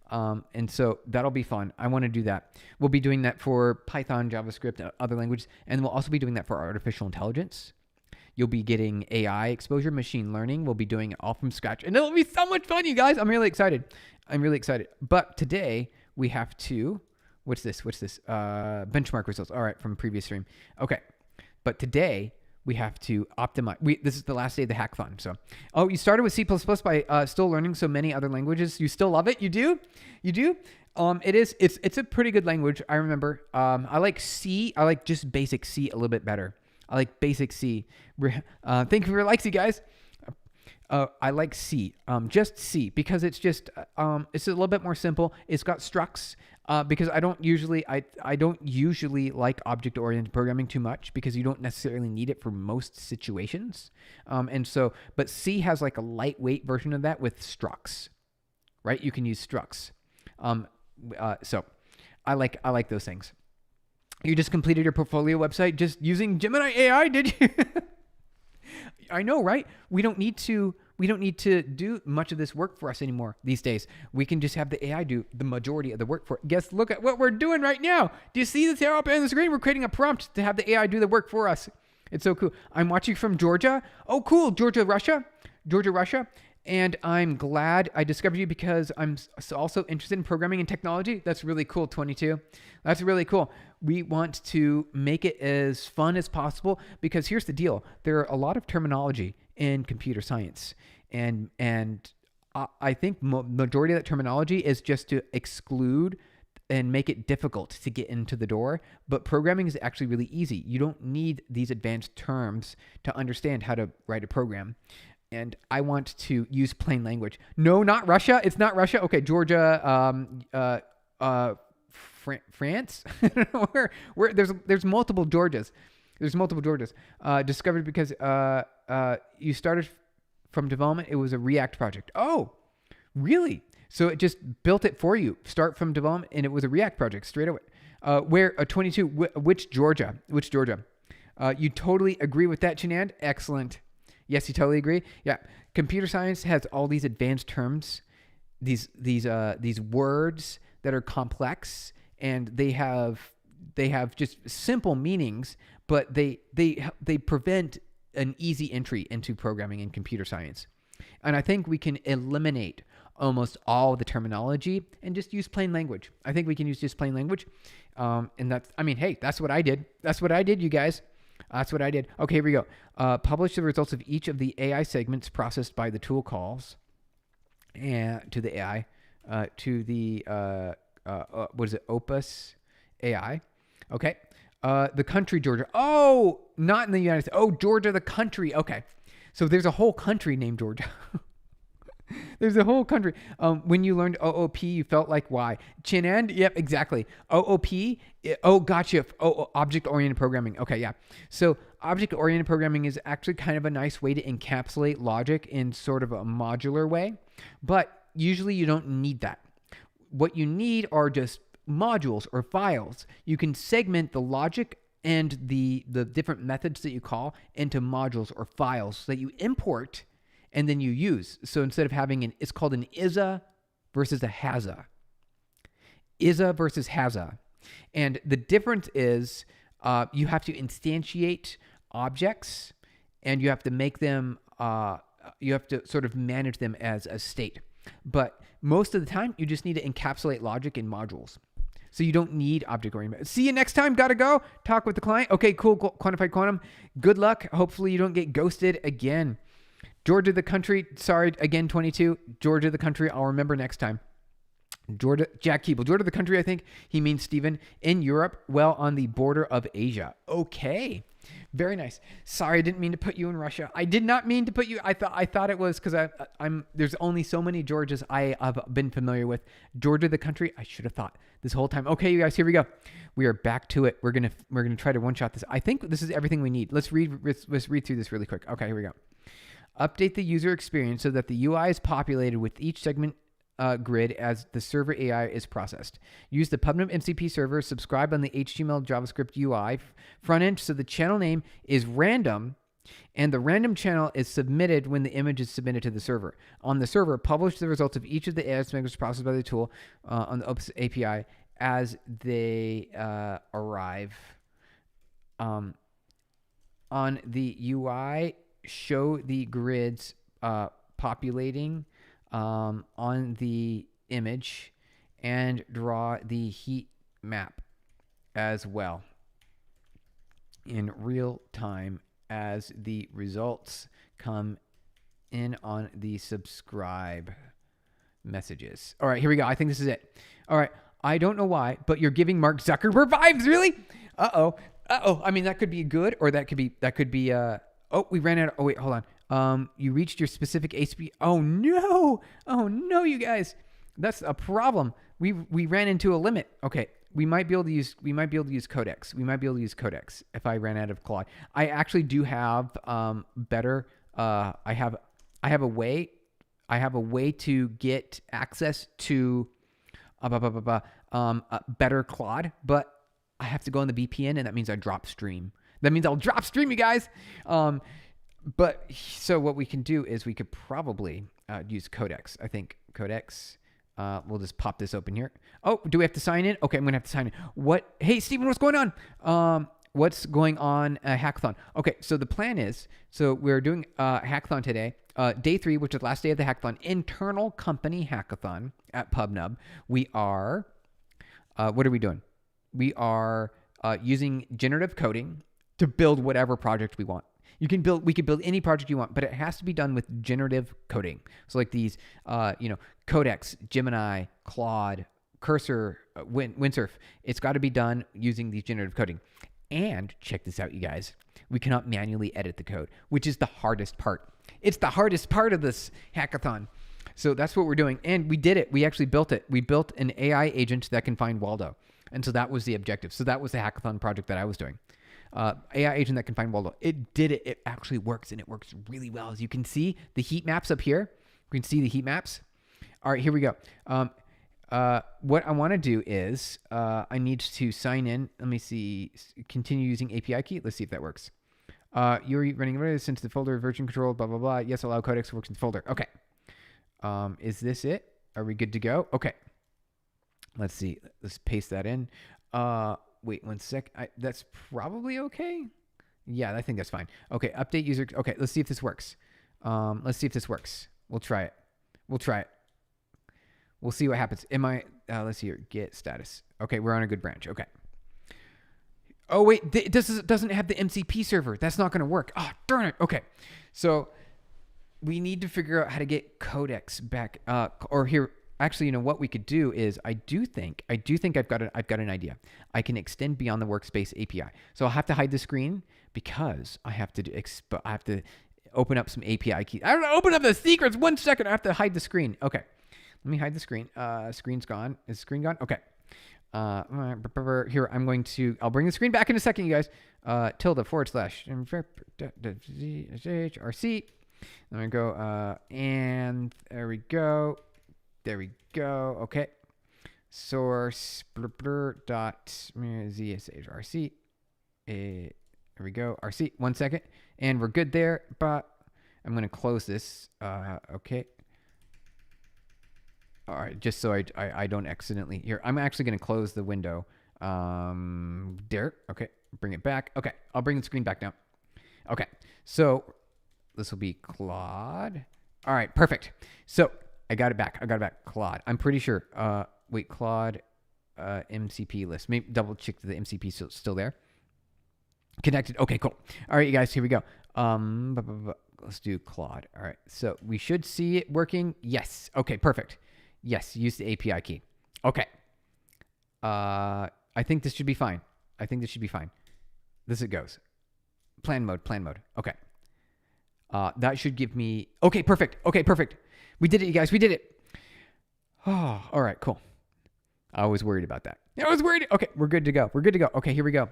And so that'll be fun. I want to do that. We'll be doing that for Python, JavaScript, other languages, and we'll also be doing that for artificial intelligence. You'll be getting AI exposure, machine learning. We'll be doing it all from scratch. And it'll be so much fun, you guys. I'm really excited. But today we have to, what's this? Benchmark results. All right, from previous stream. Okay. But today we have to optimize. This is the last day of the hackathon. So, you started with C++ by still learning so many other languages. You still love it? You do? It's a pretty good language. I remember. I like C. I like just basic C a little bit better. I like basic C. Thank you for your likes, you guys. I like C, just C, because it's just it's a little bit more simple. It's got structs because I don't usually like object-oriented programming too much because you don't necessarily need it for most situations. But C has like a lightweight version of that with structs, right? You can use structs. So I like those things. You just completed your portfolio website just using Gemini AI, did you? I know, right? We don't need to do much of this work for us anymore these days. We can just have the AI do the majority of the work for it. Look at what we're doing right now. Do you see this here up on the screen? We're creating a prompt to have the AI do the work for us. It's so cool. I'm watching from Georgia. Oh, cool. Georgia, Russia. And I'm glad I discovered you because I'm also interested in programming and technology. That's really cool, 22. That's really cool. We want to make it as fun as possible because here's the deal. There are a lot of terminology in computer science. And I think majority of that terminology is just to exclude and make it difficult to get into the door. But programming is actually really easy. You don't need these advanced terms to understand how to write a program. And I want to use plain language. No, not Russia. It's not Russia. Okay, Georgia, France. where there's multiple Georgias. Discovered because you started from development. It was a React project. Oh, really? So it just built it for you. Start from development, and it was a React project straight away. Where 22? Which Georgia? You totally agree with that, Chinand? Excellent. Yes, you totally agree. Yeah, computer science has all these advanced terms, these words that are complex, and they have just simple meanings, but they prevent an easy entry into programming and computer science. And I think we can eliminate almost all the terminology and just use plain language. I think we can use just plain language, and that's what I did. You guys. That's what I did. Okay, here we go. Publish the results of each of the AI segments processed by the tool calls and to the AI, to the, what is it, Opus AI. Okay. The country, Georgia. Oh, not in the United States. Oh, Georgia, the country. Okay. So there's a whole country named Georgia. There's a whole country. When you learned OOP, you felt like why? Chinand? Yep, exactly. OOP? Oh, gotcha. Object-oriented programming. Okay, yeah. So object-oriented programming is actually kind of a nice way to encapsulate logic in sort of a modular way. But usually you don't need that. What you need are just modules or files. You can segment the logic and the different methods that you call into modules or files that you import and then you use. So instead of having it's called an ISA versus a HAZA. ISA versus HAZA. And the difference is you have to instantiate objects and you have to make them, you have to sort of manage them as a state. But most of the time, you just need to encapsulate logic in modules. So you don't need object-oriented. See you next time. Gotta go. Talk with the client. Okay, cool. Quantified quantum. Good luck. Hopefully you don't get ghosted again. Georgia, the country. Sorry, again, 22. Georgia, the country. I'll remember next time. Georgia, Jack Keeble. Georgia, the country, I think he means Stephen. In Europe, well, on the border of Asia. Okay. Very nice. Sorry, I didn't mean to put you in Russia. I did not mean to put you. I thought it was because there's only so many Georgias I have been familiar with. Georgia, the country. I should have thought this whole time. Okay, you guys, here we go. We are back to it. We're gonna try to one shot this. I think this is everything we need. Let's read through this really quick. Okay, here we go. Update the user experience so that the UI is populated with each segment grid as the server AI is processed. Use the PubNub MCP server. Subscribe on the HTML JavaScript UI front end so the channel name is random and the random channel is submitted when the image is submitted to the server. On the server, publish the results of each of the AI segments processed by the tool on the Opus API as they arrive. on the UI, show the grids populating on the image, and draw the heat map as well in real time as the results come in on the subscribe messages. All right, here we go. I think this is it. All right. I don't know why, but you're giving Mark Zuckerberg vibes, really? Uh-oh. I mean, that could be good, or that could be, oh, we ran out. Oh, wait, hold on. You reached your specific HP. Oh, no, you guys. That's a problem. We ran into a limit. Okay. We might be able to use Codex. We might be able to use Codex if I ran out of Claude. I actually do have better. I have a way to get access to better Claude, but I have to go on the VPN, and that means I drop stream. That means I'll drop stream, you guys. But so what we can do is we could probably use Codex. I think Codex. We'll just pop this open here. Oh, do we have to sign in? Okay, I'm gonna have to sign in. What? Hey, Steven, what's going on? What's going on? Hackathon. Okay, so the plan is, so we're doing hackathon today. Day 3, which is the last day of the hackathon, internal company hackathon at PubNub. We are, what are we doing? We are using generative coding to build whatever project we want. We can build any project you want, but it has to be done with generative coding. So like these, Codex, Gemini, Claude, Cursor, Windsurf. It's got to be done using these generative coding. And check this out, you guys. We cannot manually edit the code, which is the hardest part. It's the hardest part of this hackathon. So that's what we're doing. And we did it. We actually built it. We built an AI agent that can find Waldo. And so that was the objective. So that was the hackathon project that I was doing. AI agent that can find Waldo. It did it. It actually works, and it works really well. As you can see, the heat maps up here. You can see the heat maps. All right, here we go. What I want to do is I need to sign in. Let me see. Continue using API key. Let's see if that works. You're running since the folder version control, blah, blah, blah. Yes, allow Codex works in the folder. Okay. Is this it? Are we good to go? Okay. Let's see. Let's paste that in. Wait 1 sec. That's probably okay. Yeah, I think that's fine. Okay, update user. Okay, let's see if this works. We'll try it. We'll see what happens. Let's see here. Get status. Okay, we're on a good branch. Okay. Oh, wait. This doesn't have the MCP server. That's not going to work. Oh, darn it. Okay. So we need to figure out how to get Codex back. Or here. Actually, you know what we could do is I do think I've got an idea. I can extend beyond the workspace API. So I'll have to hide the screen because I have to open up some API keys. I don't know, open up the secrets. 1 second. I have to hide the screen. Okay. Let me hide the screen. Screen's gone. Is the screen gone? Okay. Here, I'll bring the screen back in a second, you guys. // RC. Let me go, and there we go. Okay. Source dot ZSH there we go. RC. 1 second. And we're good there, but I'm going to close this. Okay. All right. Just so I don't accidentally here. I'm actually going to close the window. There. Okay. Bring it back. Okay. I'll bring the screen back now. Okay. So this will be Claude. All right. Perfect. So I got it back. Claude. I'm pretty sure. Wait, Claude MCP list. Maybe double check that the MCP is still there. Connected. Okay, cool. All right, you guys, here we go. Let's do Claude. All right, so we should see it working. Yes. Okay, perfect. Yes, use the API key. Okay. I think this should be fine. This it goes. Plan mode. Okay. That should give me... Okay, perfect. We did it, you guys. We did it. Oh, all right, cool. I was worried about that. Okay, we're good to go. Okay, here we go.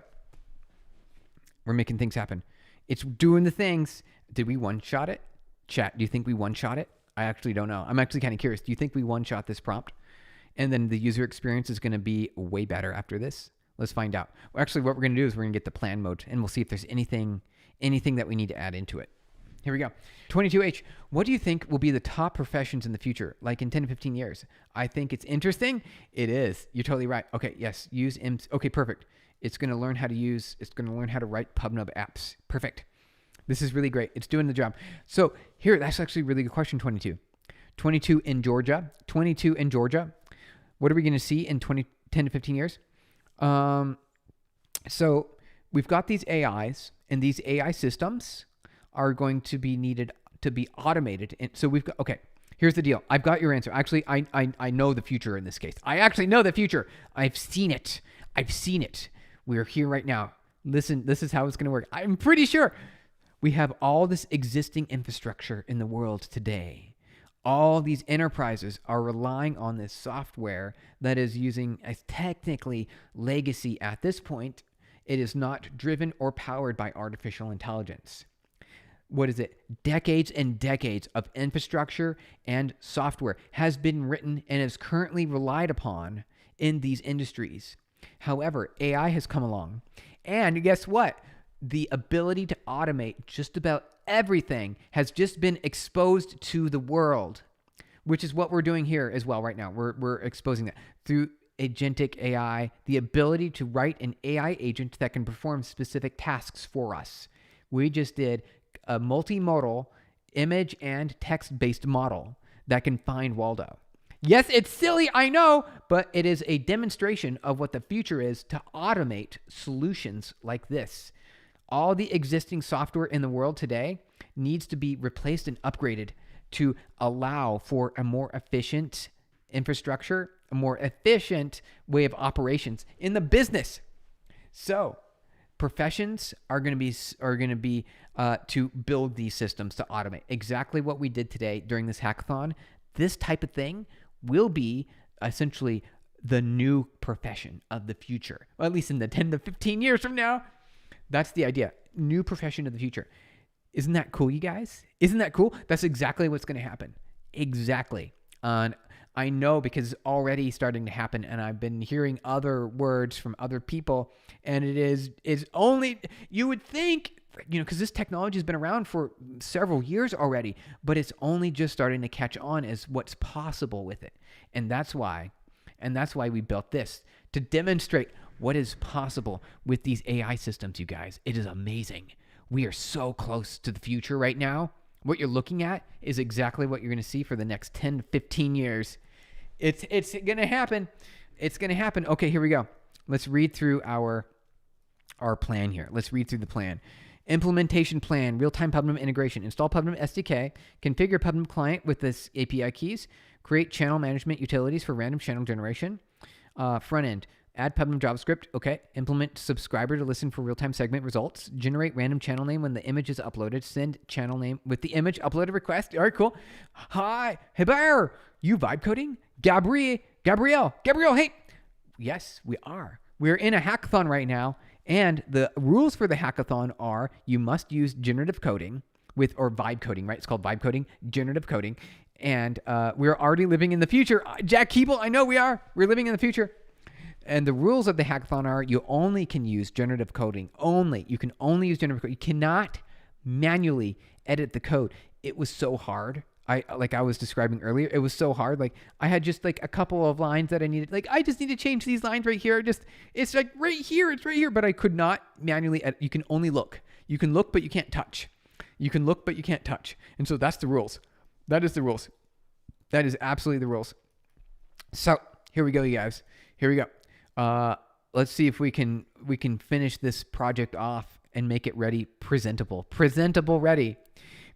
We're making things happen. It's doing the things. Did we one-shot it? Chat, do you think we one-shot it? I actually don't know. I'm actually kind of curious. Do you think we one-shot this prompt? And then the user experience is going to be way better after this? Let's find out. Well, actually, what we're going to do is we're going to get the plan mode, and we'll see if there's anything that we need to add into it. Here we go. 22H, what do you think will be the top professions in the future, like in 10 to 15 years? I think it's interesting. It is. You're totally right. Okay, yes. Okay, perfect. It's going to learn how to write PubNub apps. Perfect. This is really great. It's doing the job. So here, that's actually a really good question, 22. 22 in Georgia. What are we going to see in 10 to 15 years? So we've got these AIs, and these AI systems are going to be needed to be automated. And so okay, here's the deal. I've got your answer. Actually, I know the future in this case. I actually know the future. I've seen it. We're here right now. Listen, this is how it's going to work. I'm pretty sure we have all this existing infrastructure in the world today. All these enterprises are relying on this software that is using a technically legacy at this point. It is not driven or powered by artificial intelligence. What is it? Decades and decades of infrastructure and software has been written and is currently relied upon in these industries. However, AI has come along, and guess what? The ability to automate just about everything has just been exposed to the world, which is what we're doing here as well right now. We're exposing that through agentic AI, the ability to write an AI agent that can perform specific tasks for us. We just did a multimodal image and text-based model that can find Waldo. Yes, it's silly, I know, but it is a demonstration of what the future is to automate solutions like this. All the existing software in the world today needs to be replaced and upgraded to allow for a more efficient infrastructure, a more efficient way of operations in the business. So professions are going to be to build these systems to automate exactly what we did today during this hackathon. This type of thing will be essentially the new profession of the future, or at least in the 10 to 15 years from now. That's the idea. New profession of the future. Isn't that cool, you guys? Isn't that cool? That's exactly what's going to happen. Exactly. I know because it's already starting to happen, and I've been hearing other words from other people, and it is only, you would think, because this technology has been around for several years already, but it's only just starting to catch on as what's possible with it. And that's why we built this, to demonstrate what is possible with these AI systems, you guys. It is amazing. We are so close to the future right now. What you're looking at is exactly what you're going to see for the next 10 to 15 years. It's going to happen. It's going to happen. Okay, here we go. Let's read through our plan here. Let's read through the plan. Implementation plan, real-time PubNub integration. Install PubNub SDK. Configure PubNub client with this API keys. Create channel management utilities for random channel generation. Front end. Add PubNub JavaScript. Okay. Implement subscriber to listen for real-time segment results. Generate random channel name when the image is uploaded. Send channel name with the image uploaded request. All right, cool. Hi. Hey, Bear. You vibe coding? Gabrielle, hey. Yes, we are. We're in a hackathon right now, and the rules for the hackathon are you must use generative coding or vibe coding, right? It's called vibe coding, generative coding. And we're already living in the future. Jack Keeble, I know we are. We're living in the future. And the rules of the hackathon are you only can use generative coding. You can only use generative coding. You cannot manually edit the code. It was so hard. Like I was describing earlier, it was so hard. Like I had just like a couple of lines that I needed. Like I just need to change these lines right here. It's like right here. It's right here. But I could not manually edit. You can only look. You can look, but you can't touch. You can look, but you can't touch. And so that's the rules. That is the rules. That is absolutely the rules. So here we go, you guys. Here we go. Let's see if we can finish this project off and make it ready, presentable ready.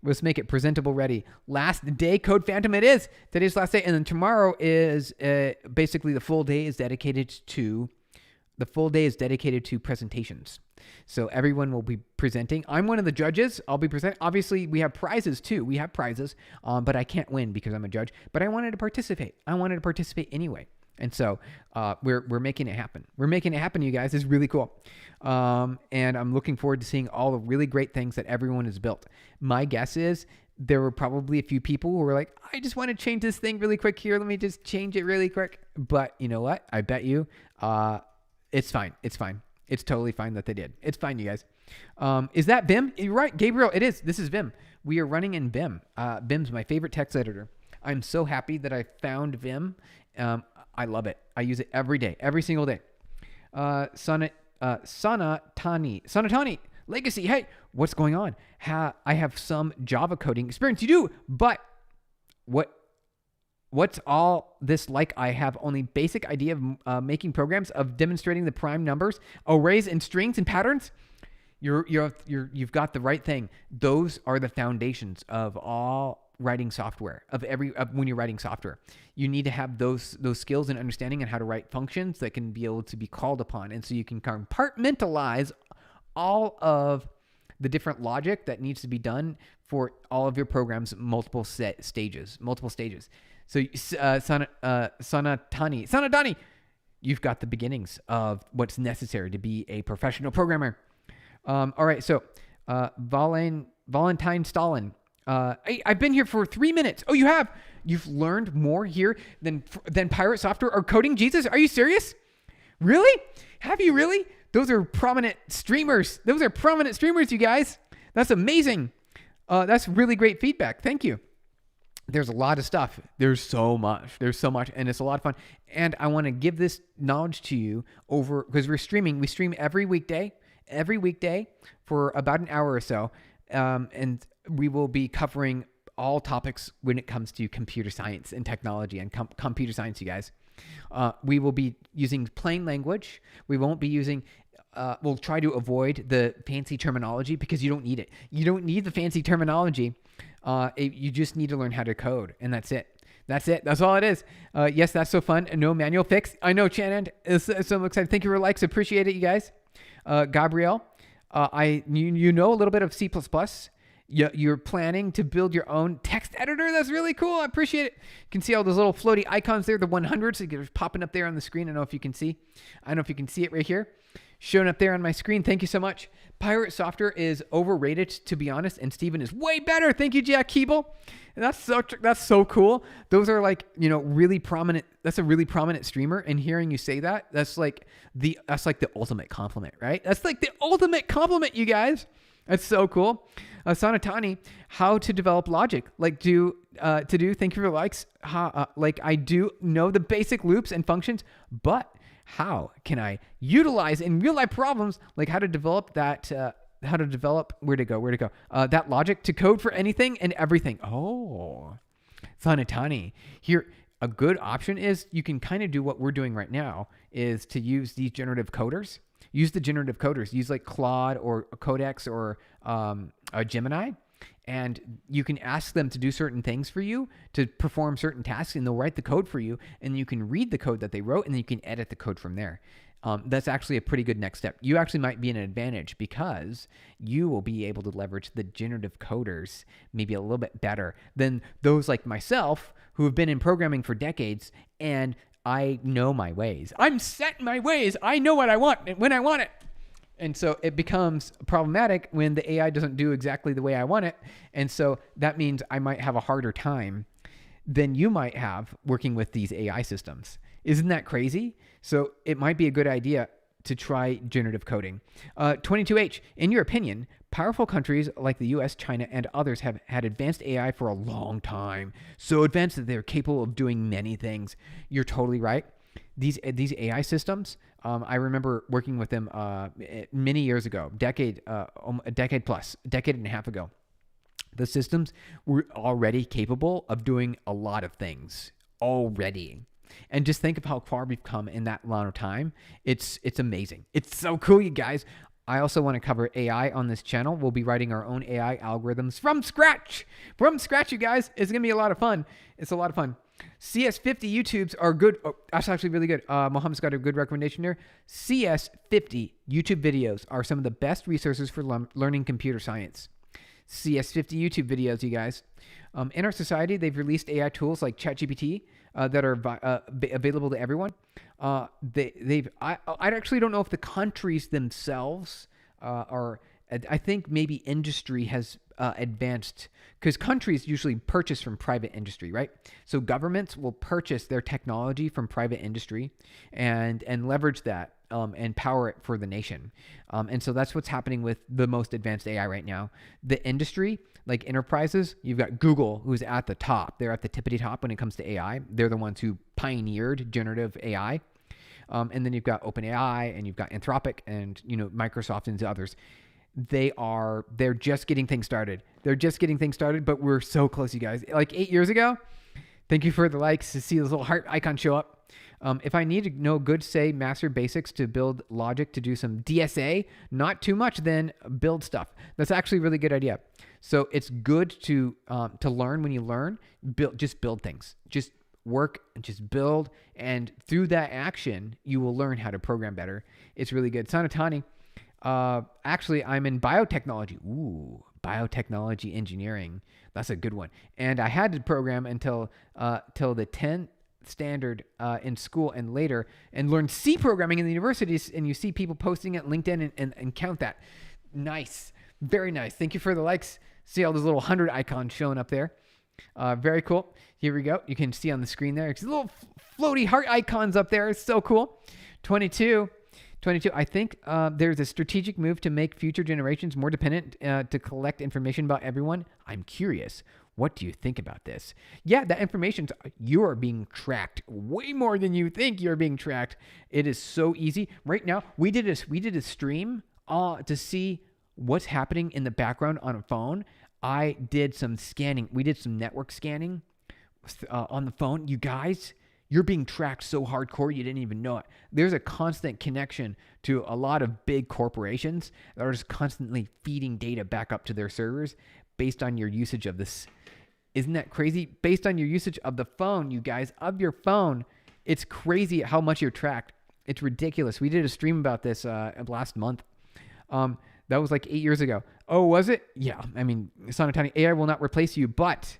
Let's make it presentable ready. Last day, Code Phantom. It is today's last day, and then tomorrow is basically the full day is dedicated to presentations. So everyone will be presenting. I'm one of the judges. I'll be presenting. Obviously, we have prizes too. But I can't win because I'm a judge. But I wanted to participate. Anyway. And so we're making it happen. We're making it happen, you guys. It's really cool. And I'm looking forward to seeing all the really great things that everyone has built. My guess is there were probably a few people who were like, I just want to change this thing really quick here. Let me just change it really quick. But you know what? I bet you it's fine. It's fine. It's totally fine that they did. It's fine, you guys. Is that Vim? You're right, Gabriel. It is. This is Vim. We are running in Vim. Vim's my favorite text editor. I'm so happy that I found Vim. I love it. I use it every day, every single day. Sonnet, Sanatani Legacy. Hey, what's going on? I have some Java coding experience. You do, but what's all this like? I have only basic idea of making programs, of demonstrating the prime numbers, arrays and strings and patterns. You've got the right thing. Those are the foundations of all writing software, when you're writing software. You need to have those skills and understanding on how to write functions that can be able to be called upon. And so you can compartmentalize all of the different logic that needs to be done for all of your programs, multiple stages. So Sanatani, you've got the beginnings of what's necessary to be a professional programmer. All right, so Valentine Stalin. I've been here for 3 minutes. Oh, you have? You've learned more here than Pirate Software or Coding Jesus? Are you serious? Really? Have you really? Those are prominent streamers. You guys. That's amazing. That's really great feedback. Thank you. There's a lot of stuff. There's so much, and it's a lot of fun. And I want to give this knowledge to you because we're streaming. We stream every weekday for about an hour or so. And we will be covering all topics when it comes to computer science and technology and computer science, you guys. We will be using plain language. We won't be using, we'll try to avoid the fancy terminology because you don't need it. You don't need the fancy terminology. You just need to learn how to code, and that's it. That's all it is. Yes, that's so fun. No manual fix. I know, Shannon. So excited. Thank you for likes. Appreciate it, you guys. Gabrielle, you know a little bit of C++. You're planning to build your own text editor. That's really cool. I appreciate it. You can see all those little floaty icons there, the 100s. They're popping up there on the screen. I don't know if you can see. It right here. Showing up there on my screen. Thank you so much. Pirate Software is overrated, to be honest, and Steven is way better. Thank you, Jack Keeble. And that's so cool. Those are like, really prominent. That's a really prominent streamer, and hearing you say that, that's like the ultimate compliment, right? That's like the ultimate compliment, you guys. That's so cool. Sanatani, how to develop logic. Thank you for the likes. I do know the basic loops and functions, but how can I utilize in real life problems, like how to develop that, where to go, that logic to code for anything and everything. Oh, Sanatani. Here, a good option is you can kind of do what we're doing right now, is to use these generative coders. Use the generative coders. Use like Claude or Codex or Gemini. And you can ask them to do certain things for you, to perform certain tasks, and they'll write the code for you. And you can read the code that they wrote, and then you can edit the code from there. That's actually a pretty good next step. You actually might be in an advantage because you will be able to leverage the generative coders maybe a little bit better than those like myself who have been in programming for decades, and I know my ways. I'm set in my ways. I know what I want and when I want it. And so it becomes problematic when the AI doesn't do exactly the way I want it. And so that means I might have a harder time than you might have working with these AI systems. Isn't that crazy? So it might be a good idea to try generative coding. 22H, in your opinion, powerful countries like the US, China, and others have had advanced AI for a long time. So advanced that they're capable of doing many things. You're totally right. These AI systems, I remember working with them many years ago, a decade and a half ago. The systems were already capable of doing a lot of things already. And just think of how far we've come in that amount of time. It's amazing. It's so cool, you guys. I also want to cover AI on this channel. We'll be writing our own AI algorithms from scratch. You guys. It's going to be a lot of fun. It's a lot of fun. CS50 YouTubes are good. Oh, that's actually really good. Mohammed's got a good recommendation there. CS50 YouTube videos are some of the best resources for learning computer science. CS50 YouTube videos, you guys. In our society, they've released AI tools like ChatGPT that are available to everyone. I actually don't know if the countries themselves are. I think maybe industry has advanced, because countries usually purchase from private industry, right? So governments will purchase their technology from private industry and leverage that and power it for the nation. And so that's what's happening with the most advanced AI right now. The industry, like enterprises, you've got Google, who's at the top. They're at the tippity top when it comes to AI. They're the ones who pioneered generative AI. And then you've got OpenAI and you've got Anthropic and, Microsoft and others. They're just getting things started. But we're so close, you guys. Like 8 years ago, thank you for the likes to see this little heart icon show up. If I need to know good, say, master basics to build logic to do some DSA, not too much, then build stuff. That's actually a really good idea. So it's good to learn when you learn. Just build things. Just work and just build. And through that action, you will learn how to program better. It's really good. Sanatani, actually, I'm in biotechnology. Ooh, biotechnology engineering. That's a good one. And I had to program until the 10th standard in school and later, and learn C programming in the universities. And you see people posting it on LinkedIn and count that. Nice. Very nice. Thank you for the likes. See all those little 100 icons showing up there. Very cool. Here we go. You can see on the screen there. It's little floaty heart icons up there. It's so cool. 22. I think there's a strategic move to make future generations more dependent to collect information about everyone. I'm curious. What do you think about this? Yeah, that information, you are being tracked way more than you think you're being tracked. It is so easy. Right now, we did a stream to see what's happening in the background on a phone. I did some scanning. We did some network scanning on the phone. You guys, you're being tracked so hardcore you didn't even know it. There's a constant connection to a lot of big corporations that are just constantly feeding data back up to their servers based on your usage of this. Isn't that crazy? Based on your usage of the phone, you guys, of your phone, it's crazy how much you're tracked. It's ridiculous. We did a stream about this last month. That was like 8 years ago. Oh, was it? Yeah. I mean, Sonatani, AI will not replace you, but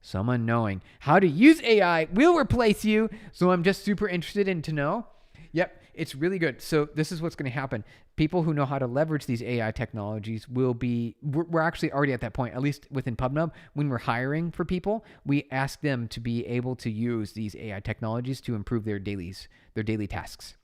someone knowing how to use AI will replace you. So I'm just super interested in to know. Yep. It's really good. So this is what's going to happen. People who know how to leverage these AI technologies we're actually already at that point, at least within PubNub. When we're hiring for people, we ask them to be able to use these AI technologies to improve their daily tasks.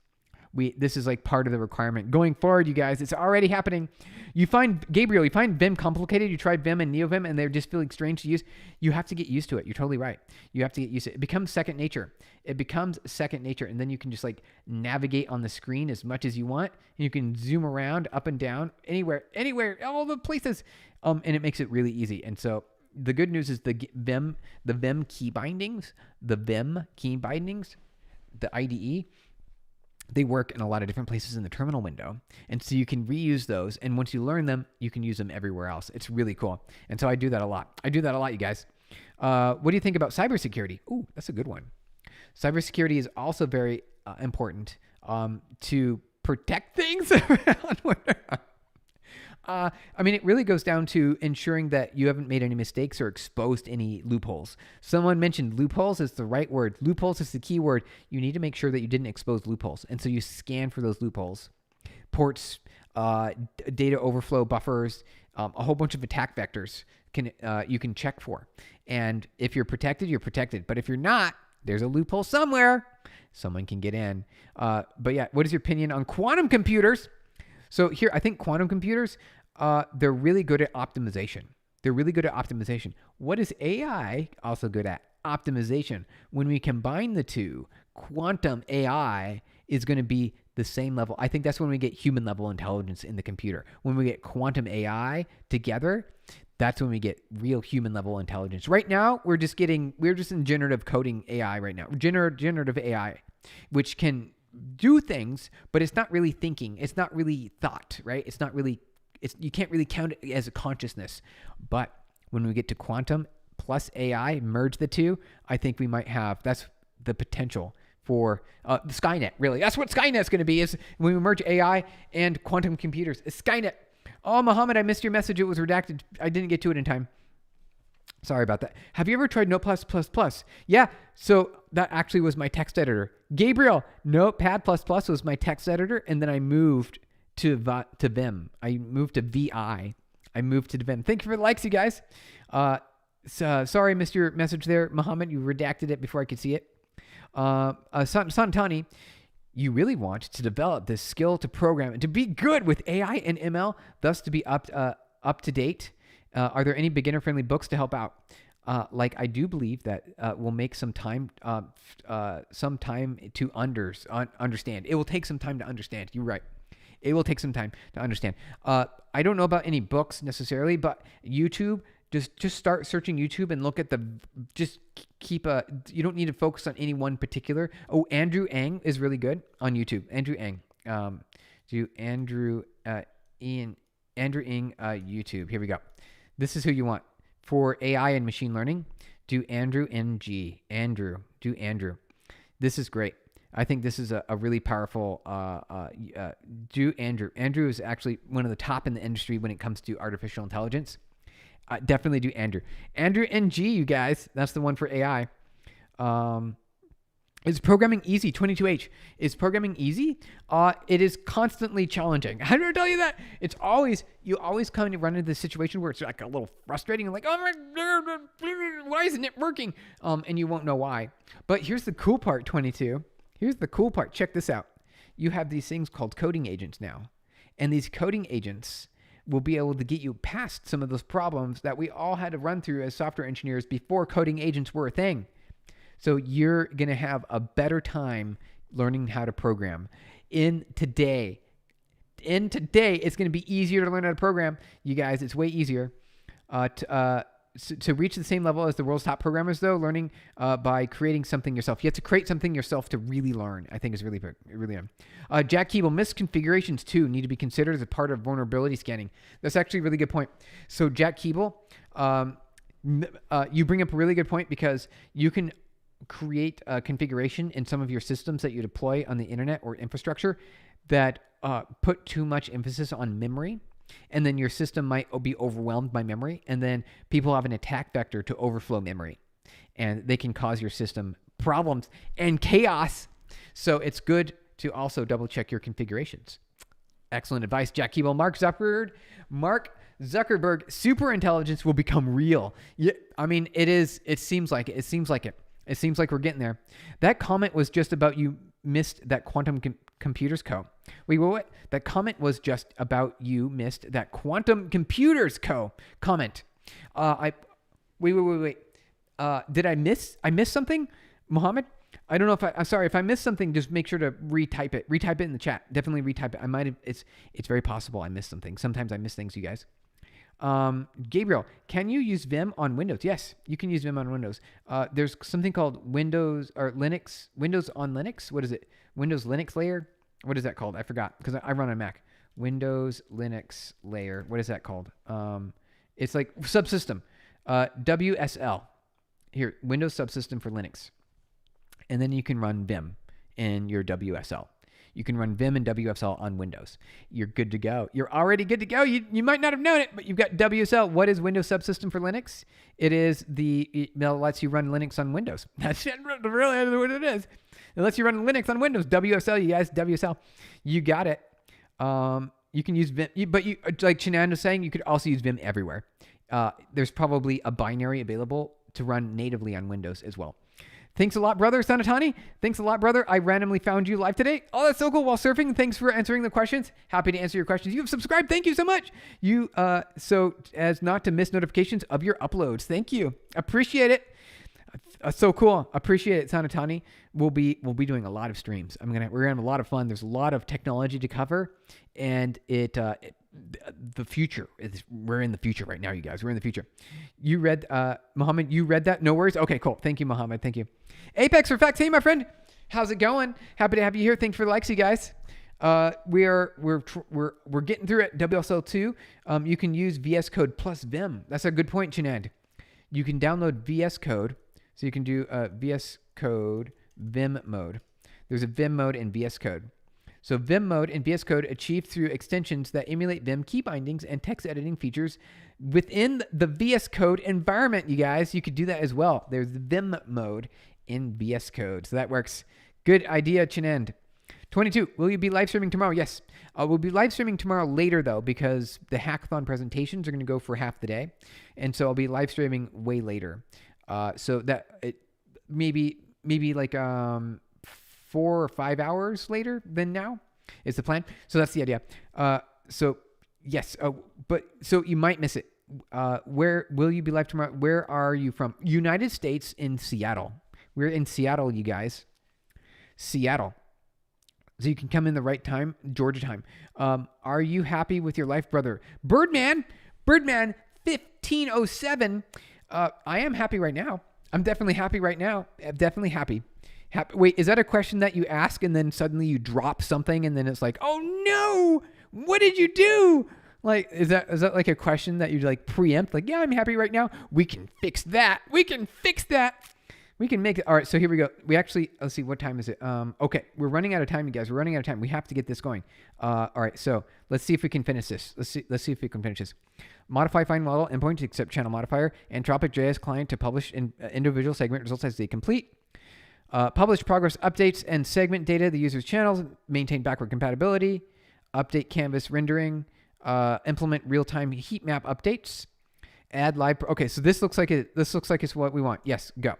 This is like part of the requirement going forward, you guys. It's already happening. You find Vim complicated. You tried Vim and NeoVim and they're just feeling strange to use. You have to get used to it. You're totally right. You have to get used to it. It becomes second nature. And then you can just like navigate on the screen as much as you want. And you can zoom around up and down anywhere, all the places. And it makes it really easy. And so the good news is the Vim key bindings, the IDE, they work in a lot of different places in the terminal window. And so you can reuse those. And once you learn them, you can use them everywhere else. It's really cool. And so I do that a lot. You guys. What do you think about cybersecurity? Ooh, that's a good one. Cybersecurity is also very important to protect things around. It really goes down to ensuring that you haven't made any mistakes or exposed any loopholes. Someone mentioned loopholes is the right word. Loopholes is the key word. You need to make sure that you didn't expose loopholes. And so you scan for those loopholes, ports, data overflow buffers, a whole bunch of attack vectors you can check for. And if you're protected, you're protected. But if you're not, there's a loophole somewhere. Someone can get in. But yeah, what is your opinion on quantum computers? So here, I think quantum computers, they're really good at optimization. What is AI also good at? Optimization. When we combine the two, quantum AI is going to be the same level. I think that's when we get human level intelligence in the computer. When we get quantum AI together, that's when we get real human level intelligence. Right now, we're just in generative coding AI right now. Generative AI, which can do things, but it's not really thinking. It's not really thought, right? You can't really count it as a consciousness. But when we get to quantum plus AI, merge the two, I think we might have, that's the potential for the Skynet, really. That's what Skynet's going to be, is when we merge AI and quantum computers. It's Skynet. Oh, Mohammed, I missed your message. It was redacted. I didn't get to it in time. Sorry about that. Have you ever tried Notepad++? Yeah, so that actually was my text editor. Gabriel, Notepad++ was my text editor, and then I moved to Vim. I moved to VI. I moved to Vim. Thank you for the likes, you guys. Sorry I missed your message there, Mohammed. You redacted it before I could see it. Santani, you really want to develop this skill to program and to be good with AI and ML, thus to be up to date. Are there any beginner-friendly books to help out? like I do believe that will make some time to understand. It will take some time to understand. You're right. It will take some time to understand. I don't know about any books necessarily, but YouTube, just start searching YouTube and look at just keep you don't need to focus on any one particular. Oh, Andrew Ng is really good on YouTube. Andrew Ng. Do Andrew Ng YouTube. Here we go. This is who you want. For AI and machine learning, do Andrew NG. Do Andrew. This is great. I think this is a really powerful, do Andrew. Andrew is actually one of the top in the industry when it comes to artificial intelligence. Definitely do Andrew. Andrew NG, you guys. That's the one for AI. Is programming easy? 22H. Is programming easy? It is constantly challenging. How do I tell you that? You always kind of run into this situation where it's like a little frustrating and like, oh my God, why isn't it working? And you won't know why. But here's the cool part, 22. Here's the cool part. Check this out. You have these things called coding agents now. And these coding agents will be able to get you past some of those problems that we all had to run through as software engineers before coding agents were a thing. So you're going to have a better time learning how to program. In today, it's going to be easier to learn how to program. You guys, it's way easier. To reach the same level as the world's top programmers, though, learning by creating something yourself. You have to create something yourself to really learn, I think is really Jack Keeble, misconfigurations too need to be considered as a part of vulnerability scanning. That's actually a really good point. So Jack Keeble, you bring up a really good point because you can create a configuration in some of your systems that you deploy on the internet or infrastructure that put too much emphasis on memory. And then your system might be overwhelmed by memory. And then people have an attack vector to overflow memory. And they can cause your system problems and chaos. So it's good to also double check your configurations. Excellent advice, Jack Keeble. Mark Zuckerberg, super intelligence will become real. Yeah, I mean, it seems like it. It seems like we're getting there. That comment was just about you missed that quantum computers co. Wait, what? That comment was just about you missed that quantum computers co comment. Wait. Did I miss something, Mohammed? I don't know I'm sorry. If I missed something, just make sure to retype it. Retype it in the chat. Definitely retype it. I might have, it's very possible I missed something. Sometimes I miss things, you guys. Gabriel, can you use Vim on Windows? Yes, you can use Vim on Windows. There's something called Windows on Linux. What is it? Windows Linux layer? What is that called? I forgot because I run on Mac. Windows Linux layer. What is that called? It's like subsystem. WSL. Here, Windows subsystem for Linux. And then you can run Vim in your WSL. You can run Vim and WSL on Windows. You're good to go. You're already good to go. You might not have known it, but you've got WSL. What is Windows Subsystem for Linux? It lets you run Linux on Windows. That's really what it is. It lets you run Linux on Windows. WSL, you guys, WSL. You got it. You can use Vim, but like Chinan was saying, you could also use Vim everywhere. There's probably a binary available to run natively on Windows as well. Thanks a lot, brother. Sanatani, thanks a lot, brother. I randomly found you live today. Oh, that's so cool. While surfing, thanks for answering the questions. Happy to answer your questions. You have subscribed. Thank you so much. You so as not to miss notifications of your uploads. Thank you. Appreciate it. So cool. Appreciate it, Sanatani. We'll be doing a lot of streams. We're gonna have a lot of fun. There's a lot of technology to cover, and the future is, we're in the future right now, you guys. We're in the future. You read, Mohammed, you read that? No worries. Okay, cool. Thank you, Mohammed. Thank you. Apex for Facts. Hey, my friend. How's it going? Happy to have you here. Thanks for the likes, you guys. We're getting through it. WSL2. You can use VS Code plus Vim. That's a good point, Chinad. You can download VS Code. So you can do VS Code Vim mode. There's a Vim mode in VS Code. So Vim mode and VS Code achieved through extensions that emulate Vim key bindings and text editing features within the VS Code environment, you guys. You could do that as well. There's the Vim mode in VS Code. So that works. Good idea, Chinend. 22, will you be live streaming tomorrow? Yes. We'll be live streaming tomorrow later, though, because the hackathon presentations are going to go for half the day. And so I'll be live streaming way later. So that it maybe like 4 or 5 hours later than now is the plan. So that's the idea. So yes, but so you might miss it. Where will you be live tomorrow? Where are you from? United States, in Seattle. We're in Seattle, you guys. Seattle. So you can come in the right time, Georgia time. Are you happy with your life, brother? Birdman 1507. I am happy right now. I'm definitely happy right now. I'm definitely happy. Wait, is that a question that you ask and then suddenly you drop something and then it's like, oh no, what did you do? Like, is that like a question that you like preempt? Like, yeah, I'm happy right now. We can fix that. We can make it. All right, so here we go. Let's see, what time is it? Okay, we're running out of time, you guys. We're running out of time. We have to get this going. All right, so let's see if we can finish this. Let's see if we can finish this. Modify find model endpoint to accept channel modifier. Anthropic JS client to publish individual segment results as they complete. Publish progress updates and segment data the user's channels. Maintain backward compatibility. Update canvas rendering. Implement real-time heat map updates. Add live. Okay, so this looks like it. This looks like it's what we want. Yes, go.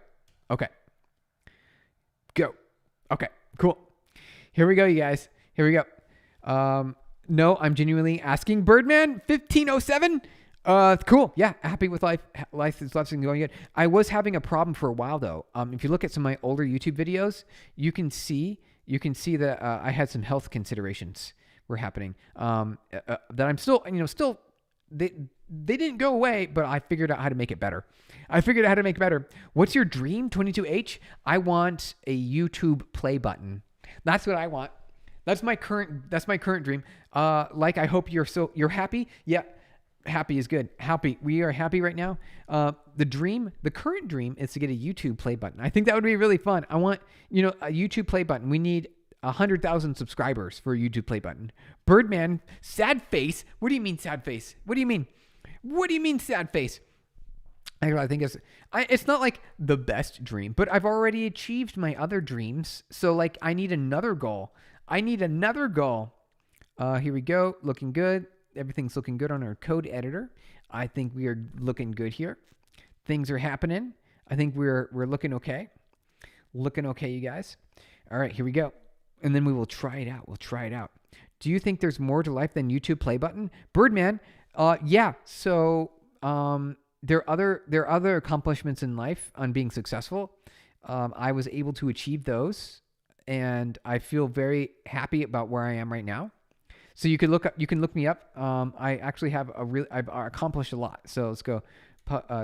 Okay. Go. Okay, cool. Here we go, you guys. Here we go. No, I'm genuinely asking. Birdman 1507. Cool. Yeah, happy with life. Life is going good. I was having a problem for a while though. If you look at some of my older YouTube videos, you can see that I had some health considerations were happening. That I'm still, they didn't go away, but I figured out how to make it better. What's your dream, 22H? I want a YouTube play button. That's what I want. That's my current dream. I hope you're happy. Yeah. Happy is good. Happy. We are happy right now. The current dream is to get a YouTube play button. I think that would be really fun. I want, a YouTube play button. We need 100,000 subscribers for a YouTube play button. Birdman, sad face. What do you mean sad face? What do you mean sad face? I think it's not like the best dream, but I've already achieved my other dreams. So I need another goal. Here we go. Looking good. Everything's looking good on our code editor. I think we are looking good here. Things are happening. I think we're looking okay. You guys. All right, here we go. And then we will try it out. Do you think there's more to life than YouTube play button? Birdman, yeah. So there are other accomplishments in life on being successful. I was able to achieve those, and I feel very happy about where I am right now. So you can look me up. I actually have I've accomplished a lot. So let's go.